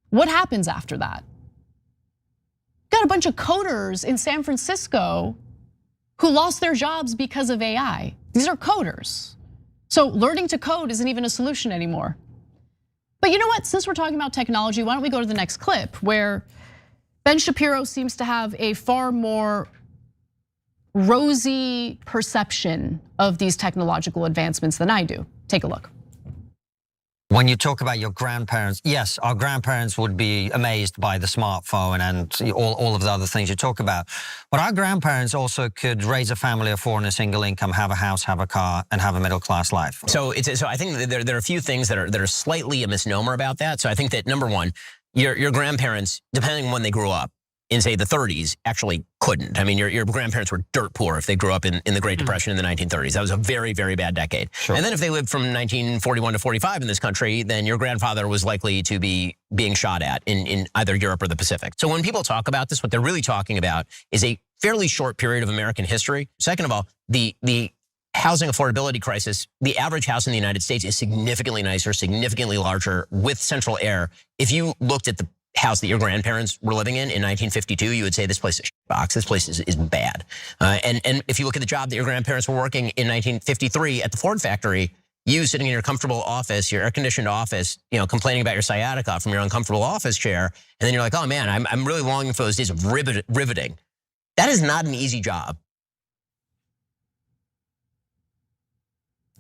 What happens after that? Got a bunch of coders in San Francisco who lost their jobs because of AI. These are coders. So learning to code isn't even a solution anymore. But you know what, since we're talking about technology, why don't we go to the next clip where Ben Shapiro seems to have a far more rosy perception of these technological advancements than I do. Take a look. When you talk about your grandparents, yes, our grandparents would be amazed by the smartphone and all of the other things you talk about. But our grandparents also could raise a family of four on a single income, have a house, have a car, and have a middle-class life. So I think that there are a few things that are slightly a misnomer about that. So I think that number one, your grandparents, depending on when they grew up, in say the 30s, actually couldn't. I mean, your grandparents were dirt poor if they grew up in the Great Depression in the 1930s. That was a very, very bad decade. Sure. And then if they lived from 1941 to 45 in this country, then your grandfather was likely to be being shot at in either Europe or the Pacific. So when people talk about this, what they're really talking about is a fairly short period of American history. Second of all, the housing affordability crisis, the average house in the United States is significantly nicer, significantly larger with central air. If you looked at the house that your grandparents were living in 1952, you would say this place is a box. This place is bad. And if you look at the job that your grandparents were working in 1953 at the Ford factory, you sitting in your comfortable office, your air-conditioned office, complaining about your sciatica from your uncomfortable office chair, and then you're like, oh man, I'm really longing for those days of riveting. That is not an easy job.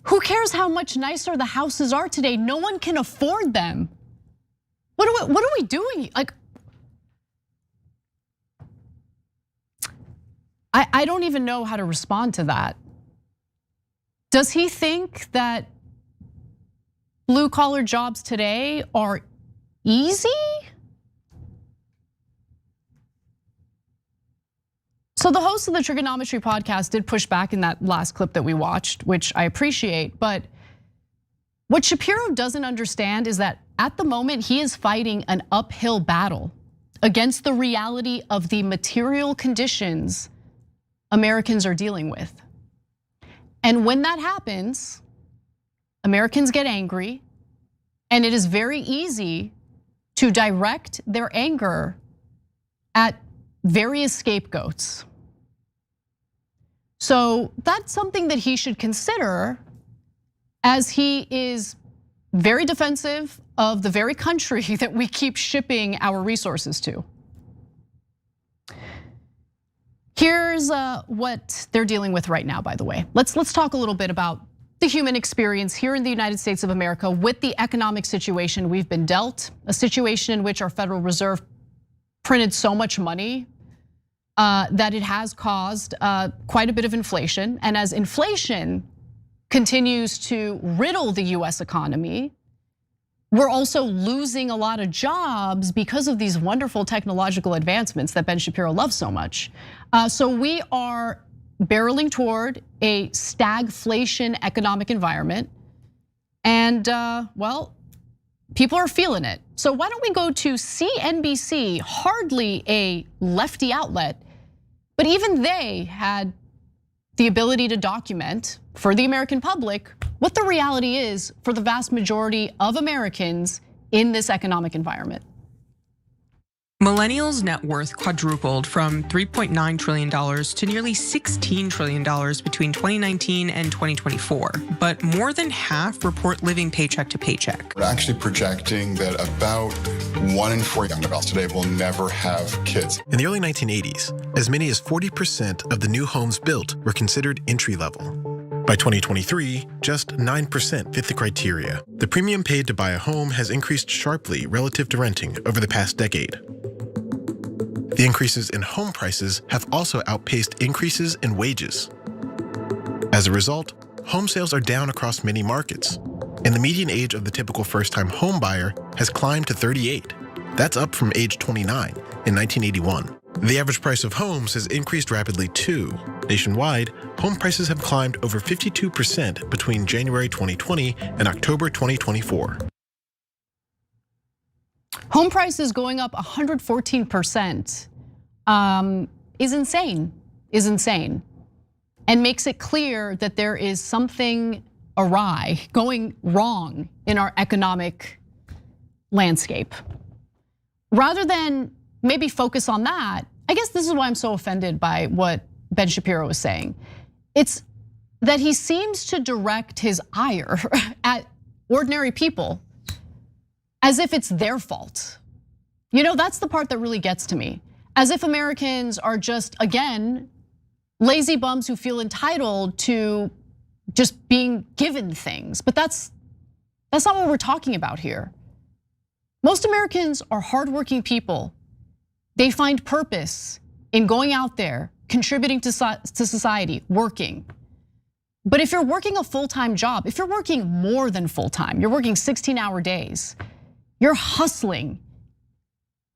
Who cares how much nicer the houses are today? No one can afford them. What are we doing? Like, I don't even know how to respond to that. Does he think that blue-collar jobs today are easy? So the host of the Trigonometry podcast did push back in that last clip that we watched, which I appreciate. But what Shapiro doesn't understand is that at the moment he is fighting an uphill battle against the reality of the material conditions Americans are dealing with. And when that happens, Americans get angry, and it is very easy to direct their anger at various scapegoats. So that's something that he should consider, as he is very defensive of the very country that we keep shipping our resources to. Here's what they're dealing with right now, by the way. Let's talk a little bit about the human experience here in the United States of America with the economic situation we've been dealt, a situation in which our Federal Reserve printed so much money that it has caused quite a bit of inflation. And as inflation continues to riddle the US economy, we're also losing a lot of jobs because of these wonderful technological advancements that Ben Shapiro loves so much. So we are barreling toward a stagflation economic environment. And well, people are feeling it. So why don't we go to CNBC, hardly a lefty outlet, but even they had the ability to document for the American public what the reality is for the vast majority of Americans in this economic environment. Millennials' net worth quadrupled from $3.9 trillion to nearly $16 trillion between 2019 and 2024. But more than half report living paycheck to paycheck. We're actually projecting that about 1 in 4 young adults today will never have kids. In the early 1980s, as many as 40% of the new homes built were considered entry-level. By 2023, just 9% fit the criteria. The premium paid to buy a home has increased sharply relative to renting over the past decade. The increases in home prices have also outpaced increases in wages. As a result, home sales are down across many markets, and the median age of the typical first-time home buyer has climbed to 38. That's up from age 29 in 1981. The average price of homes has increased rapidly too. Nationwide, home prices have climbed over 52% between January 2020 and October 2024. Home prices going up 114% is insane, and makes it clear that there is something awry, going wrong in our economic landscape. Rather than maybe focus on that, I guess this is why I'm so offended by what Ben Shapiro is saying. It's that he seems to direct his ire at ordinary people as if it's their fault. You know, that's the part that really gets to me. As if Americans are just, again, lazy bums who feel entitled to just being given things. But that's not what we're talking about here. Most Americans are hardworking people. They find purpose in going out there, contributing to society, working. But if you're working a full-time job, if you're working more than full-time, you're working 16-hour days, you're hustling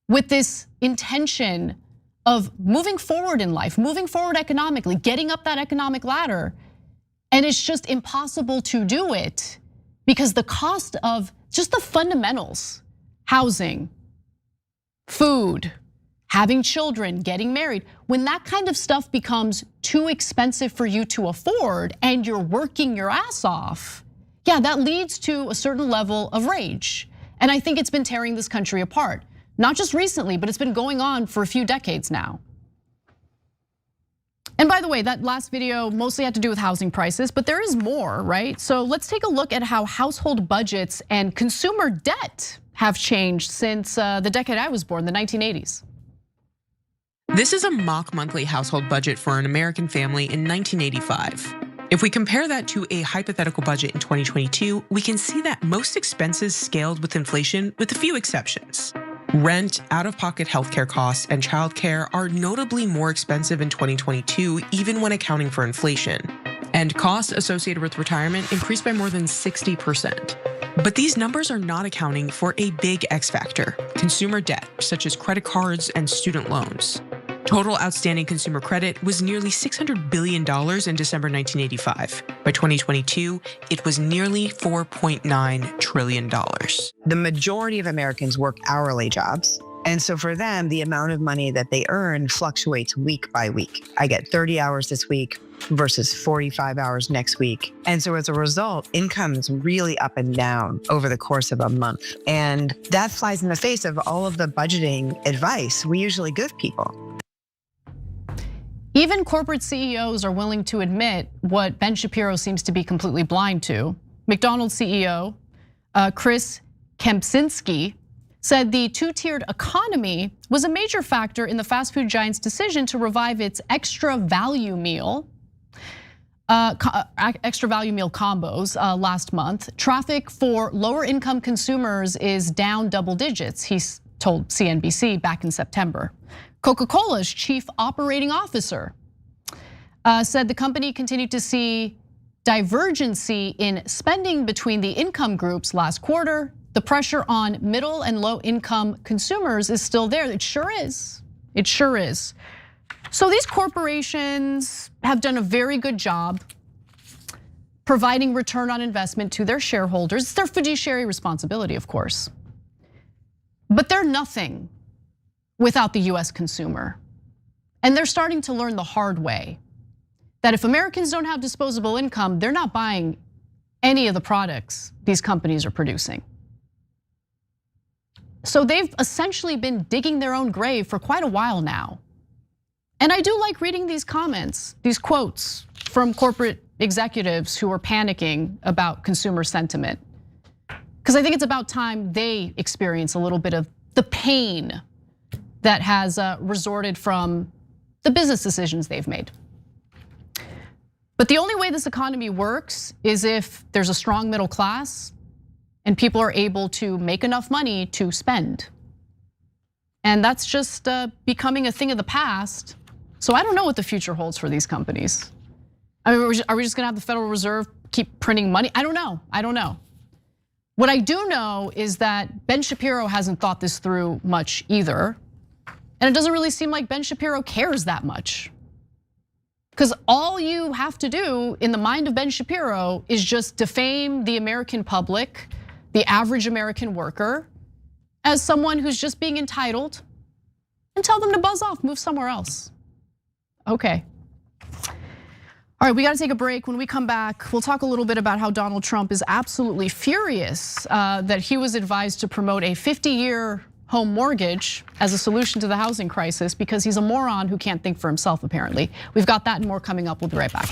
with this intention of moving forward in life, moving forward economically, getting up that economic ladder. And it's just impossible to do it because the cost of just the fundamentals, housing, food, having children, getting married, when that kind of stuff becomes too expensive for you to afford and you're working your ass off, yeah, that leads to a certain level of rage. And I think it's been tearing this country apart. Not just recently, but it's been going on for a few decades now. And by the way, that last video mostly had to do with housing prices, but there is more, right? So let's take a look at how household budgets and consumer debt have changed since the decade I was born, the 1980s. This is a mock monthly household budget for an American family in 1985. If we compare that to a hypothetical budget in 2022, we can see that most expenses scaled with inflation with a few exceptions. Rent, out-of-pocket healthcare costs, and childcare are notably more expensive in 2022, even when accounting for inflation. And costs associated with retirement increased by more than 60%. But these numbers are not accounting for a big X factor, consumer debt, such as credit cards and student loans. Total outstanding consumer credit was nearly $600 billion in December 1985. By 2022, it was nearly $4.9 trillion. The majority of Americans work hourly jobs. And so for them, the amount of money that they earn fluctuates week by week. I get 30 hours this week versus 45 hours next week. And so as a result, income is really up and down over the course of a month. And that flies in the face of all of the budgeting advice we usually give people. Even corporate CEOs are willing to admit what Ben Shapiro seems to be completely blind to. McDonald's CEO, Chris Kempczynski, said the two-tiered economy was a major factor in the fast food giant's decision to revive its extra value meal combos last month. Traffic for lower income consumers is down double digits, he told CNBC back in September. Coca-Cola's chief operating officer said the company continued to see divergency in spending between the income groups last quarter. The pressure on middle and low income consumers is still there. It sure is. It sure is. So these corporations have done a very good job providing return on investment to their shareholders. It's their fiduciary responsibility, of course. But they're nothing without the US consumer. And they're starting to learn the hard way that if Americans don't have disposable income, they're not buying any of the products these companies are producing. So they've essentially been digging their own grave for quite a while now. And I do like reading these comments, these quotes from corporate executives who are panicking about consumer sentiment. Because I think it's about time they experience a little bit of the pain that has resorted from the business decisions they've made. But the only way this economy works is if there's a strong middle class and people are able to make enough money to spend. And that's just becoming a thing of the past. So I don't know what the future holds for these companies. I mean, are we just gonna have the Federal Reserve keep printing money? I don't know. What I do know is that Ben Shapiro hasn't thought this through much either. And it doesn't really seem like Ben Shapiro cares that much. Because all you have to do in the mind of Ben Shapiro is just defame the American public, the average American worker, as someone who's just being entitled, and tell them to buzz off, move somewhere else. Okay. All right, we gotta take a break. When we come back, we'll talk a little bit about how Donald Trump is absolutely furious that he was advised to promote a 50-year home mortgage as a solution to the housing crisis because he's a moron who can't think for himself, apparently. We've got that and more coming up. We'll be right back.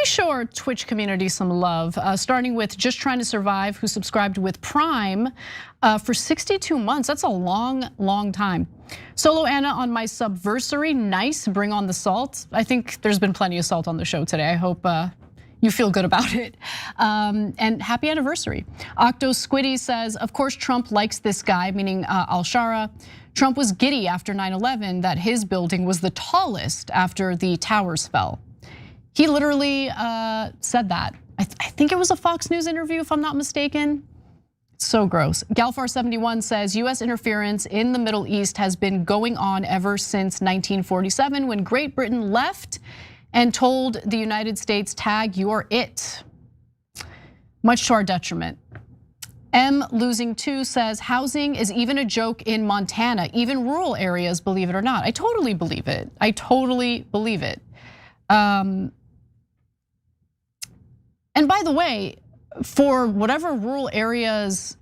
Show our Twitch community some love, starting with Just Trying to Survive, who subscribed with Prime for 62 months. That's a long, long time. Solo Anna on my subversary, nice, bring on the salt. I think there's been plenty of salt on the show today. I hope you feel good about it. And happy anniversary. Octo Squiddy says, of course Trump likes this guy, meaning al-Sharaa. Trump was giddy after 9/11 that his building was the tallest after the towers fell. He literally said that. I think it was a Fox News interview, if I'm not mistaken. So gross. Galfar71 says, US interference in the Middle East has been going on ever since 1947 when Great Britain left and told the United States, tag, you're it. Much to our detriment. M Losing 2 says, housing is even a joke in Montana, even rural areas, believe it or not. I totally believe it. I totally believe it. And by the way, for whatever rural areas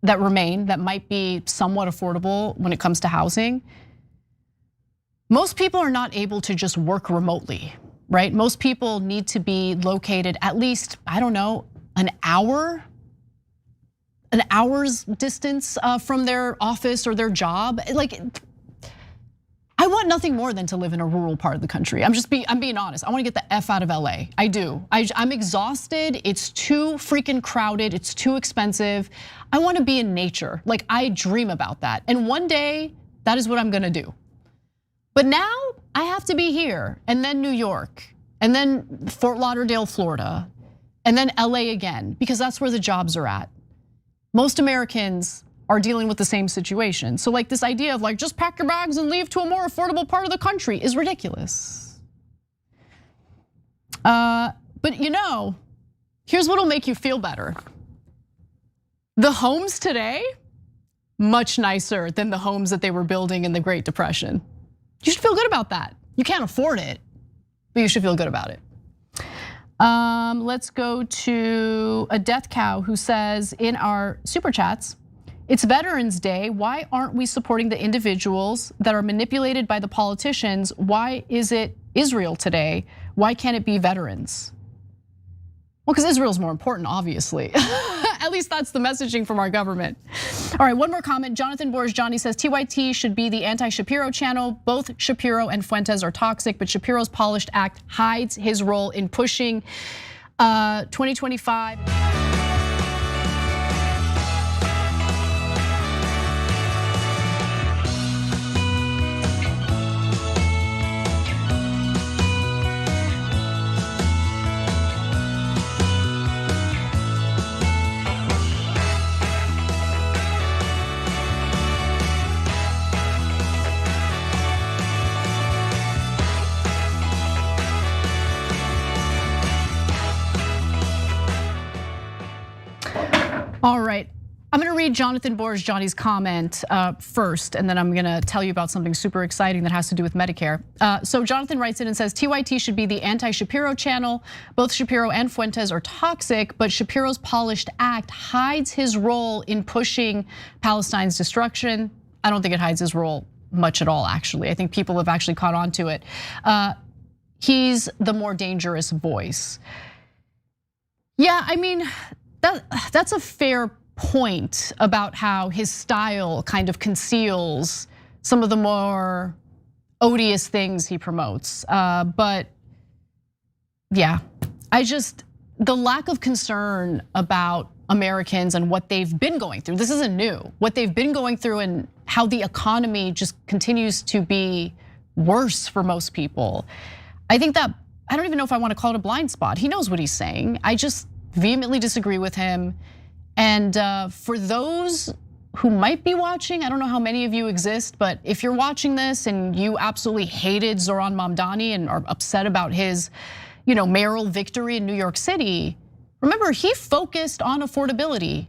that remain that might be somewhat affordable when it comes to housing, most people are not able to just work remotely, right? Most people need to be located at least, I don't know, an hour's distance from their office or their job. Like, I want nothing more than to live in a rural part of the country. I'm being honest. I want to get the F out of LA. I do. I'm exhausted. It's too freaking crowded. It's too expensive. I want to be in nature. Like, I dream about that. And one day, that is what I'm gonna do. But now I have to be here, and then New York, and then Fort Lauderdale, Florida, and then LA again, because that's where the jobs are at. Most Americans are dealing with the same situation. So like this idea of like, just pack your bags and leave to a more affordable part of the country is ridiculous. But you know, here's what'll make you feel better. The homes today, much nicer than the homes that they were building in the Great Depression. You should feel good about that. You can't afford it, but you should feel good about it. Let's go to a death cow who says in our super chats, it's Veterans Day. Why aren't we supporting the individuals that are manipulated by the politicians? Why is it Israel today? Why can't it be veterans? Well, because Israel's more important, obviously. At least that's the messaging from our government. All right, one more comment. Jonathan Johnny says TYT should be the anti-Shapiro channel. Both Shapiro and Fuentes are toxic, but Shapiro's polished act hides his role in pushing 2025. All right, I'm gonna read Jonathan Johnny's comment first, and then I'm gonna tell you about something super exciting that has to do with Medicare. So Jonathan writes in and says, TYT should be the anti-Shapiro channel. Both Shapiro and Fuentes are toxic, but Shapiro's polished act hides his role in pushing Palestine's destruction. I don't think it hides his role much at all, actually. I think people have actually caught on to it. He's the more dangerous voice. Yeah, I mean, that's a fair point about how his style kind of conceals some of the more odious things he promotes. But yeah, the lack of concern about Americans and what they've been going through. This isn't new. What they've been going through and how the economy just continues to be worse for most people. I think that, I don't even know if I want to call it a blind spot. He knows what he's saying. I just vehemently disagree with him. And for those who might be watching, I don't know how many of you exist, but if you're watching this and you absolutely hated Zoran Mamdani and are upset about his, mayoral victory in New York City, remember he focused on affordability.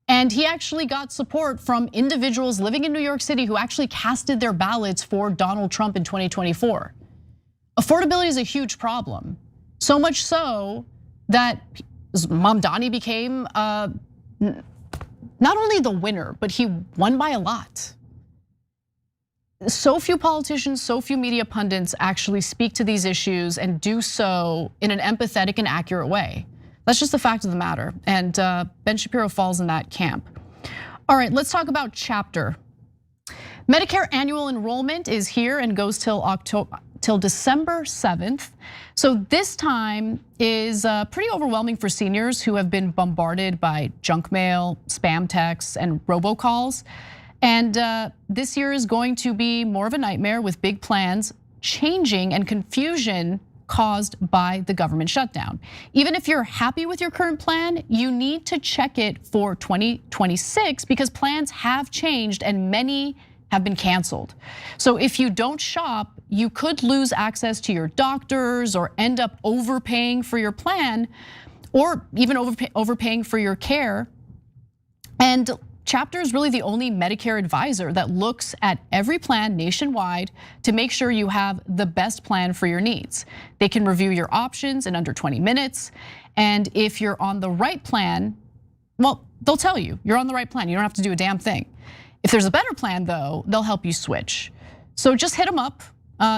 And he actually got support from individuals living in New York City who actually casted their ballots for Donald Trump in 2024. Affordability is a huge problem. So much so that Mamdani became not only the winner, but he won by a lot. So few politicians, so few media pundits actually speak to these issues and do so in an empathetic and accurate way. That's just the fact of the matter. And Ben Shapiro falls in that camp. All right, let's talk about Chapter. Medicare annual enrollment is here and goes till December 7th. So this time is pretty overwhelming for seniors who have been bombarded by junk mail, spam texts, and robocalls. And this year is going to be more of a nightmare with big plans changing and confusion caused by the government shutdown. Even if you're happy with your current plan, you need to check it for 2026 because plans have changed and many have been canceled. So if you don't shop, you could lose access to your doctors or end up overpaying for your plan or even overpaying for your care. And Chapter is really the only Medicare advisor that looks at every plan nationwide to make sure you have the best plan for your needs. They can review your options in under 20 minutes. And if you're on the right plan, well, they'll tell you you're on the right plan. You don't have to do a damn thing. If there's a better plan though, they'll help you switch. So just hit them up.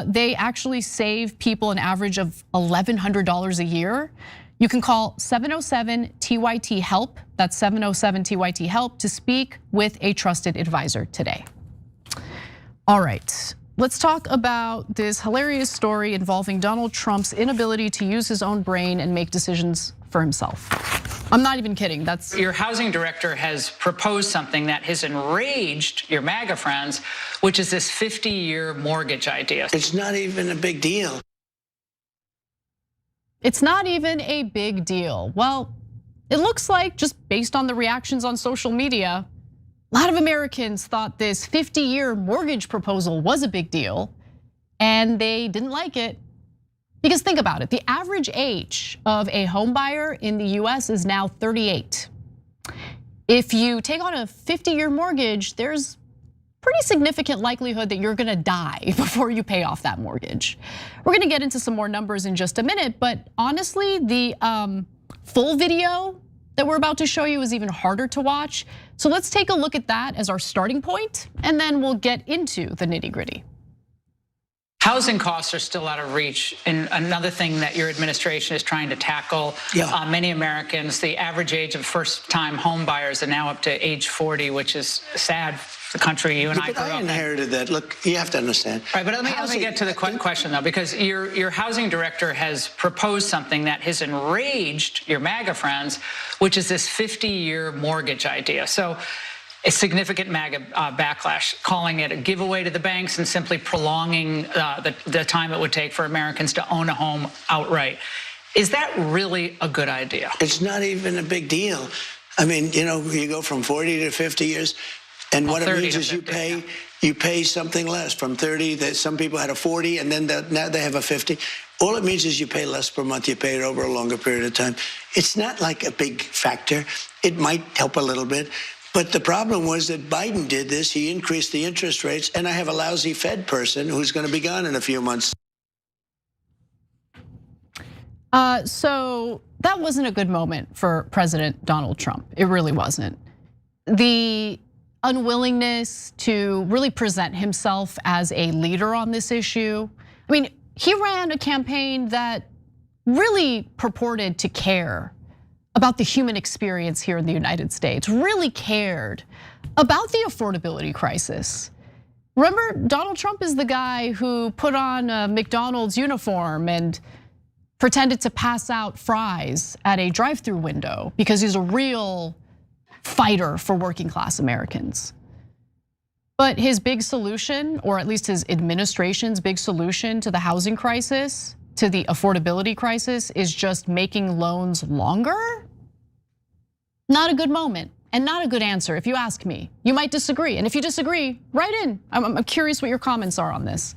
They actually save people an average of $1,100 a year. You can call 707-TYT-HELP, that's 707-TYT-HELP, to speak with a trusted advisor today. All right, let's talk about this hilarious story involving Donald Trump's inability to use his own brain and make decisions for himself. I'm not even kidding, that's... Your housing director has proposed something that has enraged your MAGA friends, which is this 50-year mortgage idea. It's not even a big deal. It's not even a big deal. Well, it looks like, just based on the reactions on social media, a lot of Americans thought this 50-year mortgage proposal was a big deal, and they didn't like it. Because think about it, the average age of a home buyer in the US is now 38. If you take on a 50-year mortgage, there's pretty significant likelihood that you're gonna die before you pay off that mortgage. We're gonna get into some more numbers in just a minute, but honestly, the full video that we're about to show you is even harder to watch. So let's take a look at that as our starting point, and then we'll get into the nitty-gritty. Housing costs are still out of reach, and another thing that your administration is trying to tackle. Many Americans, the average age of first-time home buyers are now up to age 40, which is sad. The country you and I grew up in. I inherited that. Look, you have to understand. Right, but let me get to the question though, because your housing director has proposed something that has enraged your MAGA friends, which is this 50-year mortgage idea. So a significant MAGA backlash, calling it a giveaway to the banks and simply prolonging the time it would take for Americans to own a home outright. Is that really a good idea? It's not even a big deal. I mean, you go from 40 to 50 years. And what it means is you pay something less from 30, that some people had a 40 and then now they have a 50. All it means is you pay less per month, you pay it over a longer period of time. It's not like a big factor. It might help a little bit. But the problem was that Biden did this, he increased the interest rates, and I have a lousy Fed person who's gonna be gone in a few months. So that wasn't a good moment for President Donald Trump. It really wasn't. The unwillingness to really present himself as a leader on this issue. I mean, he ran a campaign that really purported to care about the human experience here in the United States, really cared about the affordability crisis. Remember, Donald Trump is the guy who put on a McDonald's uniform and pretended to pass out fries at a drive-through window because he's a real fighter for working class Americans. But his big solution, or at least his administration's big solution to the housing crisis, to the affordability crisis, is just making loans longer? Not a good moment and not a good answer if you ask me. You might disagree, and if you disagree, write in. I'm curious what your comments are on this.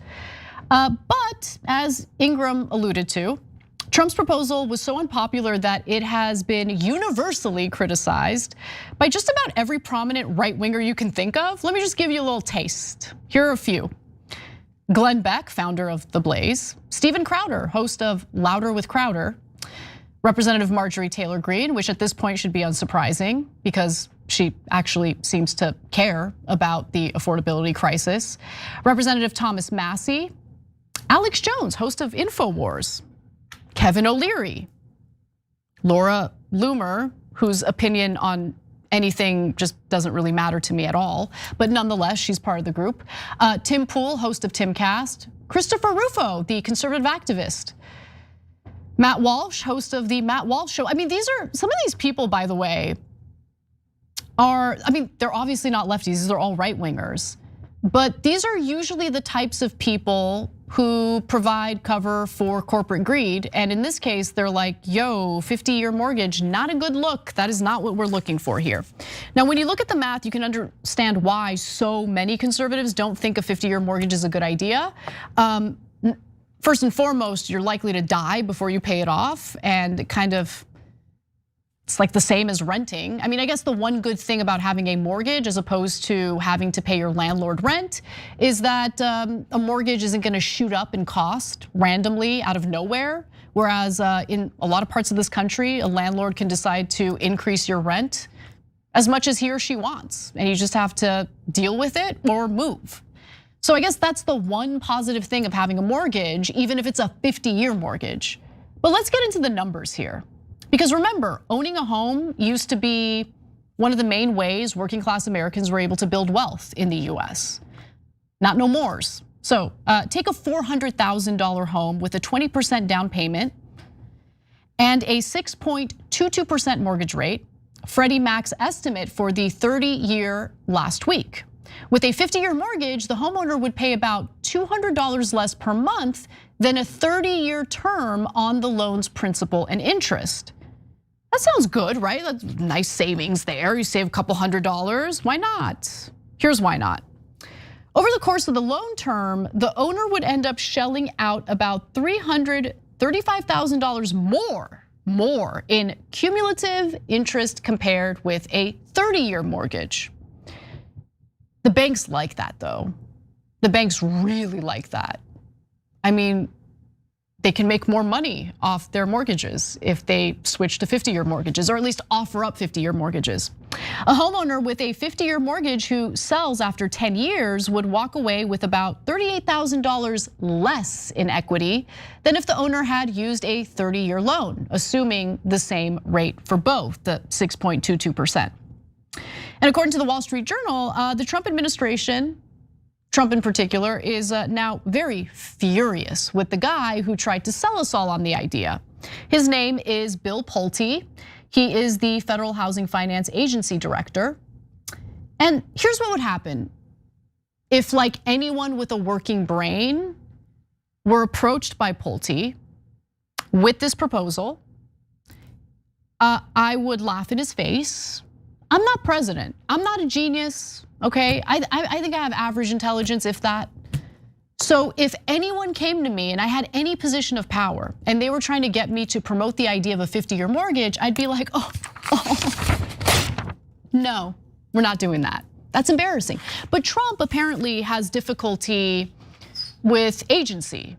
But as Ingram alluded to, Trump's proposal was so unpopular that it has been universally criticized by just about every prominent right-winger you can think of. Let me just give you a little taste. Here are a few. Glenn Beck, founder of The Blaze, Steven Crowder, host of Louder with Crowder, Representative Marjorie Taylor Greene, which at this point should be unsurprising because she actually seems to care about the affordability crisis, Representative Thomas Massie, Alex Jones, host of InfoWars, Kevin O'Leary, Laura Loomer, whose opinion on anything just doesn't really matter to me at all. But nonetheless, she's part of the group. Tim Pool, host of Timcast. Christopher Rufo, the conservative activist. Matt Walsh, host of the Matt Walsh Show. I mean, these are some of these people, by the way, they're obviously not lefties, these are all right-wingers. But these are usually the types of people who provide cover for corporate greed. And in this case, they're like, yo, 50-year mortgage, not a good look. That is not what we're looking for here. Now, when you look at the math, you can understand why so many conservatives don't think a 50-year mortgage is a good idea. First and foremost, you're likely to die before you pay it off, and it's like the same as renting. I mean, I guess the one good thing about having a mortgage as opposed to having to pay your landlord rent is that a mortgage isn't gonna shoot up in cost randomly out of nowhere. Whereas in a lot of parts of this country, a landlord can decide to increase your rent as much as he or she wants, and you just have to deal with it or move. So I guess that's the one positive thing of having a mortgage, even if it's a 50-year mortgage. But let's get into the numbers here. Because remember, owning a home used to be one of the main ways working class Americans were able to build wealth in the US. Not no mores. So take a $400,000 home with a 20% down payment and a 6.22% mortgage rate. Freddie Mac's estimate for the 30-year last week. With a 50-year mortgage, the homeowner would pay about $200 less per month than a 30-year term on the loan's principal and interest. That sounds good, right? That's nice savings there. You save a couple $100s. Why not? Here's why not. Over the course of the loan term, the owner would end up shelling out about $335,000 more in cumulative interest compared with a 30-year mortgage. The banks like that though. The banks really like that. I mean, they can make more money off their mortgages if they switch to 50-year mortgages, or at least offer up 50-year mortgages. A homeowner with a 50-year mortgage who sells after 10 years would walk away with about $38,000 less in equity than if the owner had used a 30-year loan, assuming the same rate for both, the 6.22%. And according to the Wall Street Journal, the Trump administration, Trump in particular, is now very furious with the guy who tried to sell us all on the idea. His name is Bill Pulte. He is the Federal Housing Finance Agency director. And here's what would happen if, like anyone with a working brain, were approached by Pulte with this proposal. I would laugh in his face. I'm not president. I'm not a genius, okay? I think I have average intelligence, if that. So if anyone came to me and I had any position of power and they were trying to get me to promote the idea of a 50-year mortgage, I'd be like, oh, no, we're not doing that. That's embarrassing. But Trump apparently has difficulty with agency.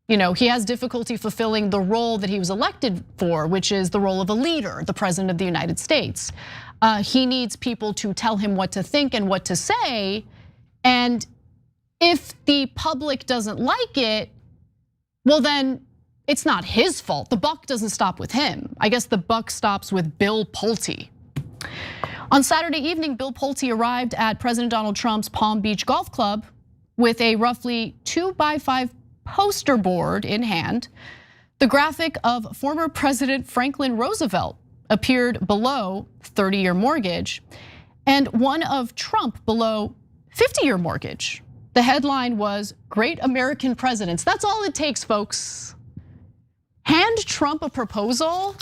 You know, he has difficulty fulfilling the role that he was elected for, which is the role of a leader, the president of the United States. He needs people to tell him what to think and what to say. And if the public doesn't like it, well then it's not his fault. The buck doesn't stop with him. I guess the buck stops with Bill Pulte. On Saturday evening, Bill Pulte arrived at President Donald Trump's Palm Beach Golf Club with a roughly 2x5 poster board in hand. The graphic of former President Franklin Roosevelt appeared below 30-year mortgage and one of Trump below 50-year mortgage. The headline was Great American Presidents. That's all it takes, folks. Hand Trump a proposal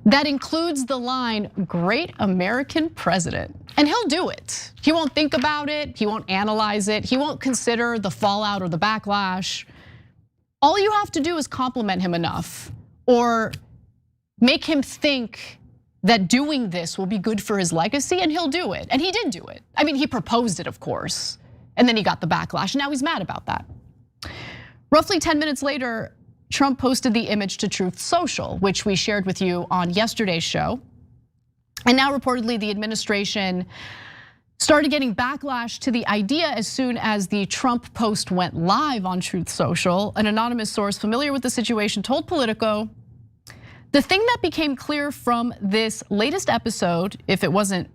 that includes the line Great American President, and he'll do it. He won't think about it, he won't analyze it, he won't consider the fallout or the backlash. All you have to do is compliment him enough or make him think that doing this will be good for his legacy, and he'll do it. And he did do it. I mean, he proposed it, of course, and then he got the backlash. Now he's mad about that. Roughly 10 minutes later, Trump posted the image to Truth Social, which we shared with you on yesterday's show. And now reportedly the administration started getting backlash to the idea as soon as the Trump post went live on Truth Social. An anonymous source familiar with the situation told Politico The thing that became clear from this latest episode, if it wasn't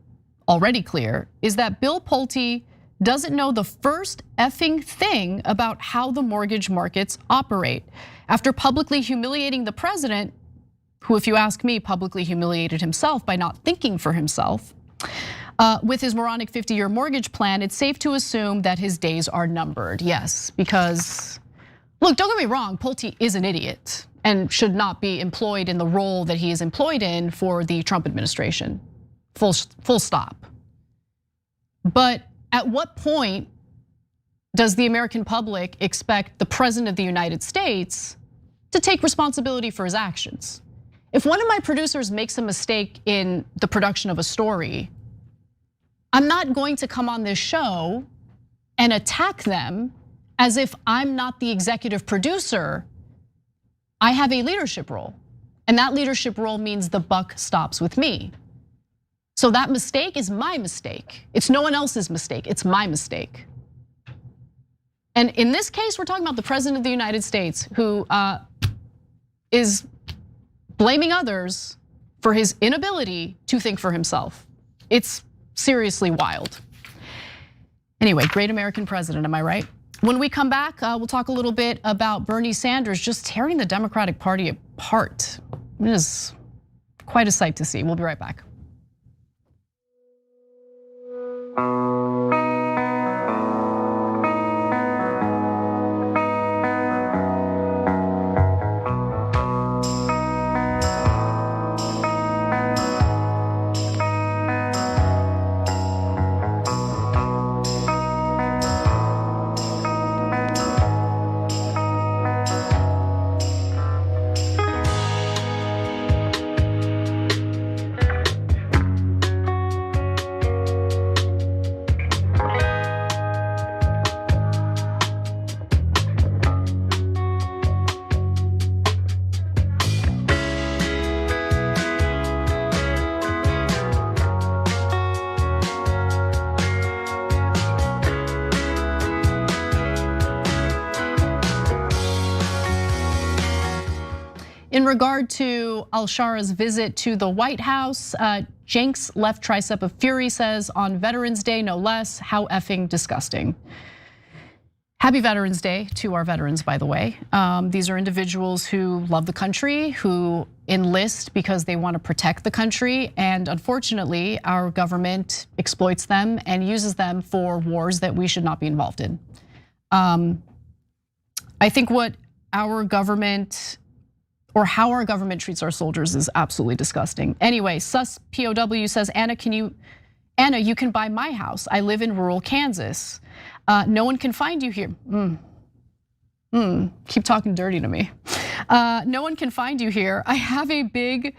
already clear, is that Bill Pulte doesn't know the first effing thing about how the mortgage markets operate. After publicly humiliating the president, who, if you ask me, publicly humiliated himself by not thinking for himself, with his moronic 50-year mortgage plan, it's safe to assume that his days are numbered. Yes, because, look, don't get me wrong, Pulte is an idiot and should not be employed in the role that he is employed in for the Trump administration. Full stop. But at what point does the American public expect the President of the United States to take responsibility for his actions? If one of my producers makes a mistake in the production of a story, I'm not going to come on this show and attack them as if I'm not the executive producer. I have a leadership role, and that leadership role means the buck stops with me. So that mistake is my mistake. It's no one else's mistake, it's my mistake. And in this case, we're talking about the President of the United States who is blaming others for his inability to think for himself. It's seriously wild. Anyway, great American president, am I right? When we come back, we'll talk a little bit about Bernie Sanders just tearing the Democratic Party apart. It is quite a sight to see. We'll be right back. In regard to al-Shara's visit to the White House, Jenks left tricep of fury says on Veterans Day, no less, how effing disgusting. Happy Veterans Day to our veterans, by the way. These are individuals who love the country, who enlist because they want to protect the country, and unfortunately, our government exploits them and uses them for wars that we should not be involved in. I think what our government, or how our government treats our soldiers, is absolutely disgusting. Anyway, Sus POW says, Anna, you can buy my house. I live in rural Kansas. No one can find you here. Keep talking dirty to me. No one can find you here. I have a big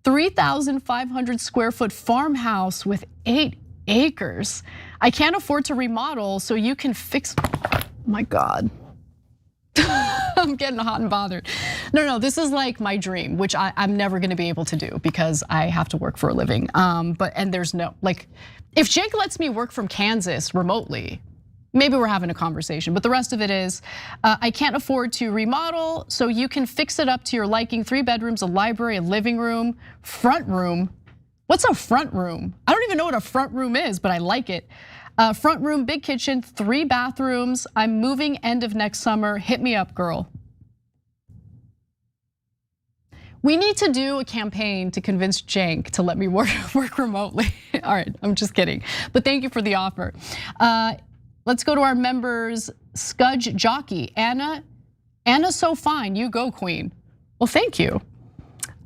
3,500 square foot farmhouse with 8 acres. I can't afford to remodel, so you can fix, oh my God. I'm getting hot and bothered. No, this is like my dream, which I'm never gonna be able to do because I have to work for a living. And there's no, like, if Jake lets me work from Kansas remotely, maybe we're having a conversation, but the rest of it is, I can't afford to remodel, so you can fix it up to your liking. 3 bedrooms, a library, a living room, front room. What's a front room? I don't even know what a front room is, but I like it. Front room, big kitchen, 3 bathrooms. I'm moving end of next summer. Hit me up, girl. We need to do a campaign to convince Cenk to let me work remotely. All right, I'm just kidding. But thank you for the offer. Let's go to our members, Scudge Jockey. Anna's so fine, you go, queen. Well, thank you.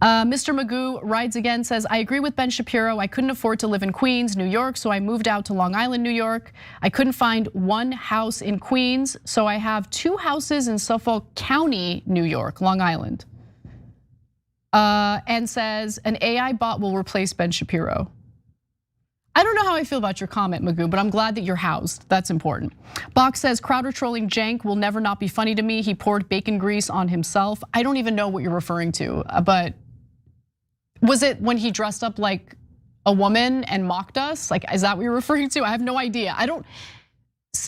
Mr. Magoo rides again, says, I agree with Ben Shapiro. I couldn't afford to live in Queens, New York, so I moved out to Long Island, New York. I couldn't find one house in Queens, so I have 2 houses in Suffolk County, New York, Long Island. And says, an AI bot will replace Ben Shapiro. I don't know how I feel about your comment, Magoo, but I'm glad that you're housed. That's important. Box says, Crowder trolling Cenk will never not be funny to me. He poured bacon grease on himself. I don't even know what you're referring to, but was it when he dressed up like a woman and mocked us? Like, is that what you're referring to? I have no idea.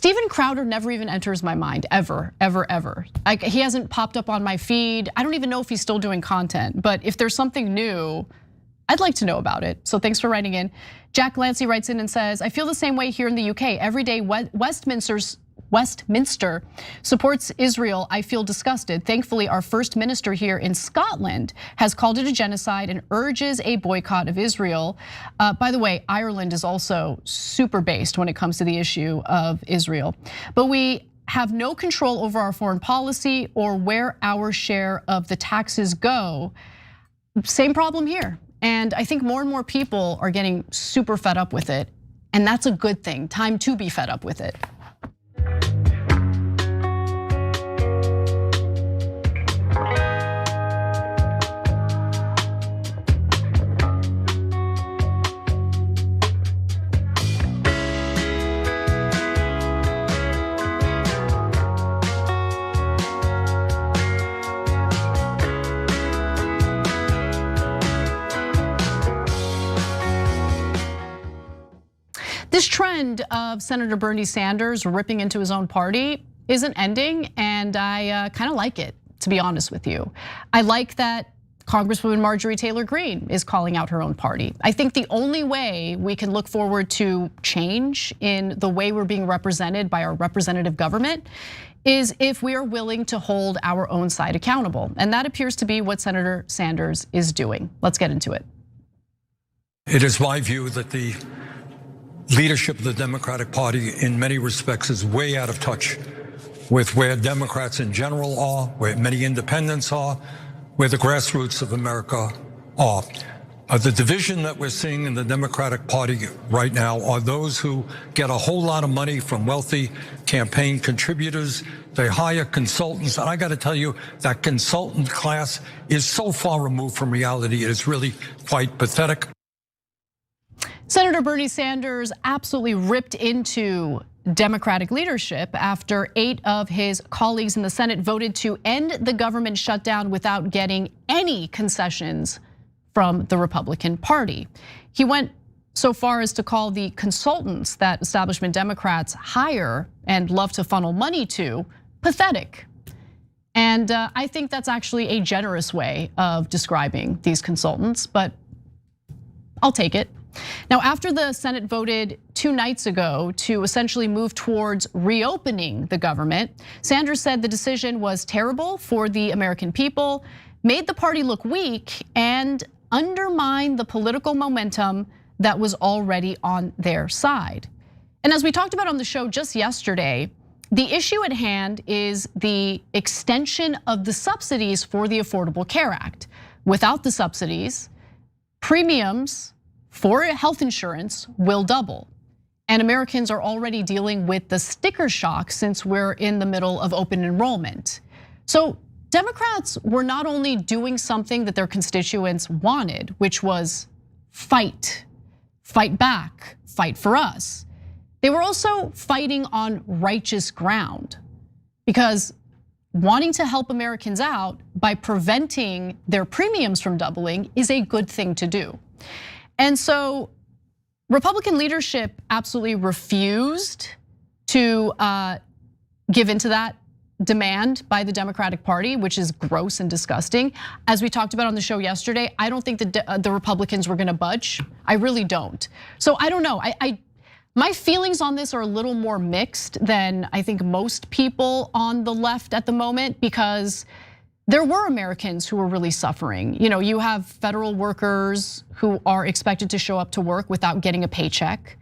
Steven Crowder never even enters my mind, ever, ever, ever. He hasn't popped up on my feed. I don't even know if he's still doing content, but if there's something new, I'd like to know about it. So thanks for writing in. Jack Lancy writes in and says, I feel the same way here in the UK. Every day Westminster supports Israel. I feel disgusted. Thankfully, our first minister here in Scotland has called it a genocide and urges a boycott of Israel. By the way, Ireland is also super based when it comes to the issue of Israel. But we have no control over our foreign policy or where our share of the taxes go. Same problem here. And I think more and more people are getting super fed up with it. And that's a good thing. Time to be fed up with it. This trend of Senator Bernie Sanders ripping into his own party isn't ending, and I kind of like it, to be honest with you. I like that Congresswoman Marjorie Taylor Greene is calling out her own party. I think the only way we can look forward to change in the way we're being represented by our representative government is if we are willing to hold our own side accountable. And that appears to be what Senator Sanders is doing. Let's get into it. It is my view that the leadership of the Democratic Party in many respects is way out of touch with where Democrats in general are, where many independents are, where the grassroots of America are. The division that we're seeing in the Democratic Party right now are those who get a whole lot of money from wealthy campaign contributors. They hire consultants, and I got to tell you, that consultant class is so far removed from reality, it is really quite pathetic. Senator Bernie Sanders absolutely ripped into Democratic leadership after 8 of his colleagues in the Senate voted to end the government shutdown without getting any concessions from the Republican Party. He went so far as to call the consultants that establishment Democrats hire and love to funnel money to pathetic. And I think that's actually a generous way of describing these consultants, but I'll take it. Now, after the Senate voted 2 nights ago to essentially move towards reopening the government, Sanders said the decision was terrible for the American people, made the party look weak, and undermined the political momentum that was already on their side. And as we talked about on the show just yesterday, the issue at hand is the extension of the subsidies for the Affordable Care Act. Without the subsidies, premiums for health insurance will double. And Americans are already dealing with the sticker shock since we're in the middle of open enrollment. So Democrats were not only doing something that their constituents wanted, which was fight back, fight for us. They were also fighting on righteous ground, because wanting to help Americans out by preventing their premiums from doubling is a good thing to do. And so Republican leadership absolutely refused to give into that demand by the Democratic Party, which is gross and disgusting. As we talked about on the show yesterday, I don't think the Republicans were gonna budge. I really don't. So I don't know, my feelings on this are a little more mixed than I think most people on the left at the moment, because there were Americans who were really suffering. You have federal workers who are expected to show up to work without getting a paycheck,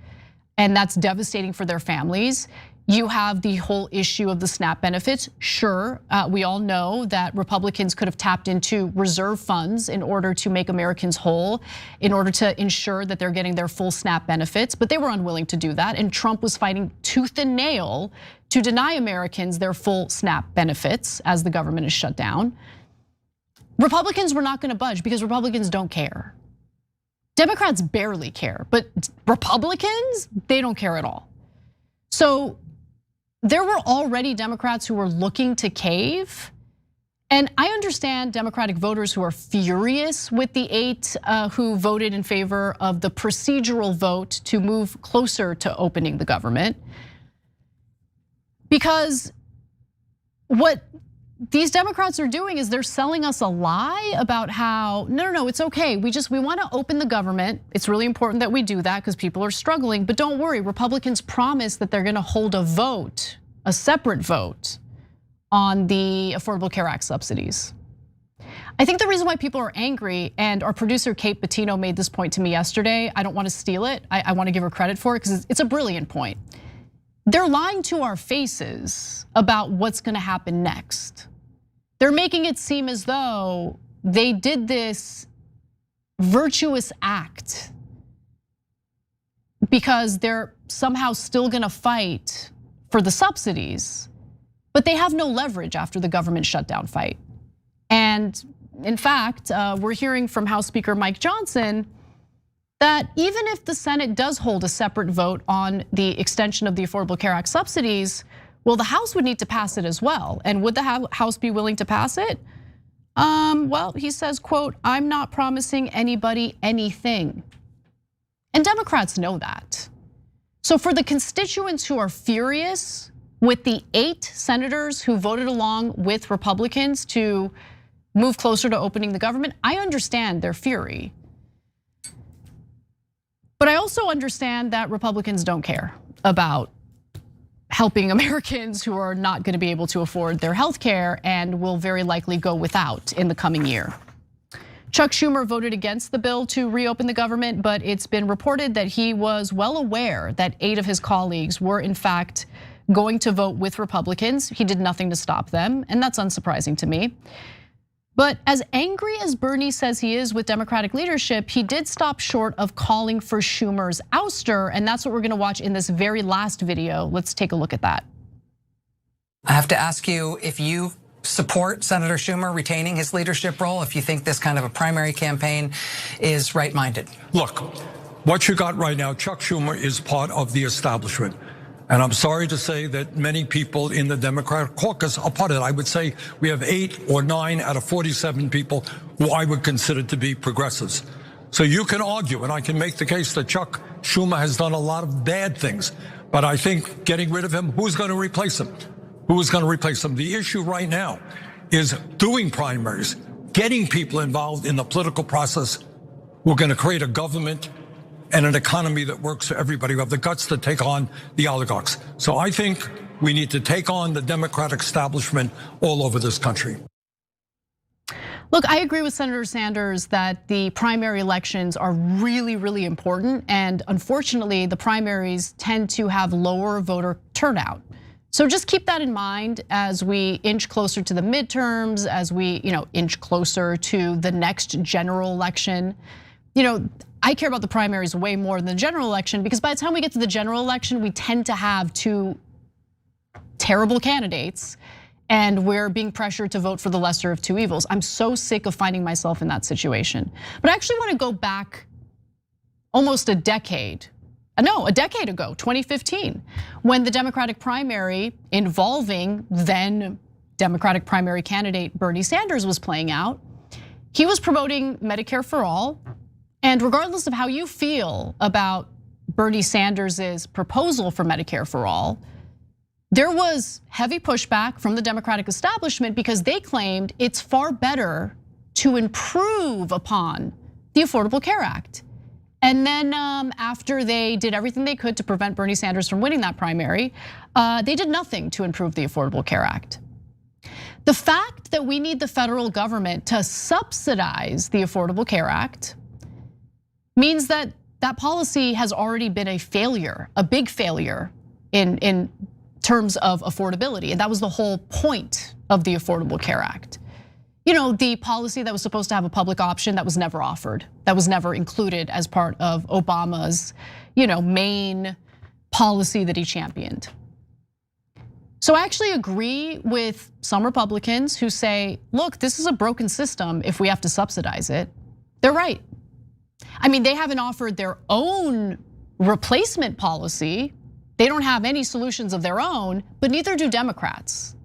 and that's devastating for their families. You have the whole issue of the SNAP benefits. Sure, we all know that Republicans could have tapped into reserve funds in order to make Americans whole, in order to ensure that they're getting their full SNAP benefits, but they were unwilling to do that. And Trump was fighting tooth and nail to deny Americans their full SNAP benefits as the government is shut down. Republicans were not gonna budge because Republicans don't care. Democrats barely care, but Republicans, they don't care at all. So there were already Democrats who were looking to cave. And I understand Democratic voters who are furious with the 8 who voted in favor of the procedural vote to move closer to opening the government. Because what these Democrats are doing is they're selling us a lie about how, no, it's okay. We want to open the government. It's really important that we do that because people are struggling. But don't worry, Republicans promise that they're going to hold a vote, a separate vote on the Affordable Care Act subsidies. I think the reason why people are angry, and our producer Kate Bettino made this point to me yesterday, I don't want to steal it. I want to give her credit for it because it's a brilliant point. They're lying to our faces about what's going to happen next. They're making it seem as though they did this virtuous act because they're somehow still going to fight for the subsidies, but they have no leverage after the government shutdown fight. And in fact, we're hearing from House Speaker Mike Johnson that even if the Senate does hold a separate vote on the extension of the Affordable Care Act subsidies, well, the House would need to pass it as well. And would the House be willing to pass it? Well, he says, quote, "I'm not promising anybody anything." And Democrats know that. So for the constituents who are furious with the 8 senators who voted along with Republicans to move closer to opening the government, I understand their fury. But I also understand that Republicans don't care about helping Americans who are not going to be able to afford their health care and will very likely go without in the coming year. Chuck Schumer voted against the bill to reopen the government, but it's been reported that he was well aware that 8 of his colleagues were in fact going to vote with Republicans. He did nothing to stop them, and that's unsurprising to me. But as angry as Bernie says he is with Democratic leadership, he did stop short of calling for Schumer's ouster, and that's what we're gonna watch in this very last video. Let's take a look at that. I have to ask you if you support Senator Schumer retaining his leadership role, if you think this kind of a primary campaign is right-minded. Look, what you got right now, Chuck Schumer is part of the establishment. And I'm sorry to say that many people in the Democratic caucus are part of it. I would say we have 8 or 9 out of 47 people who I would consider to be progressives. So you can argue, and I can make the case that Chuck Schumer has done a lot of bad things. But I think getting rid of him, who's going to replace him? Who is going to replace him? The issue right now is doing primaries, getting people involved in the political process. We're going to create a government and an economy that works for everybody who have the guts to take on the oligarchs. So I think we need to take on the Democratic establishment all over this country. Look, I agree with Senator Sanders that the primary elections are really, really important. And unfortunately, the primaries tend to have lower voter turnout. So just keep that in mind as we inch closer to the midterms, as we inch closer to the next general election. I care about the primaries way more than the general election because by the time we get to the general election, we tend to have 2 terrible candidates and we're being pressured to vote for the lesser of 2 evils. I'm so sick of finding myself in that situation. But I actually want to go back almost a decade ago, 2015, when the Democratic primary involving then Democratic primary candidate Bernie Sanders was playing out. He was promoting Medicare for all. And regardless of how you feel about Bernie Sanders' proposal for Medicare for all, there was heavy pushback from the Democratic establishment because they claimed it's far better to improve upon the Affordable Care Act. And then after they did everything they could to prevent Bernie Sanders from winning that primary, they did nothing to improve the Affordable Care Act. The fact that we need the federal government to subsidize the Affordable Care Act means that that policy has already been a failure, a big failure in terms of affordability. And that was the whole point of the Affordable Care Act. The policy that was supposed to have a public option that was never offered, that was never included as part of Obama's, main policy that he championed. So I actually agree with some Republicans who say, look, this is a broken system if we have to subsidize it. They're right. I mean, they haven't offered their own replacement policy. They don't have any solutions of their own, but neither do Democrats.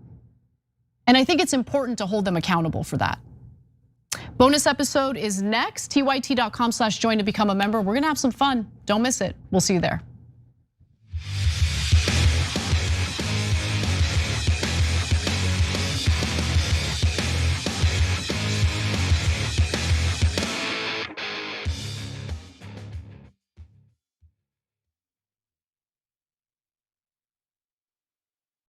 And I think it's important to hold them accountable for that. Bonus episode is next, tyt.com/join to become a member. We're gonna have some fun. Don't miss it. We'll see you there.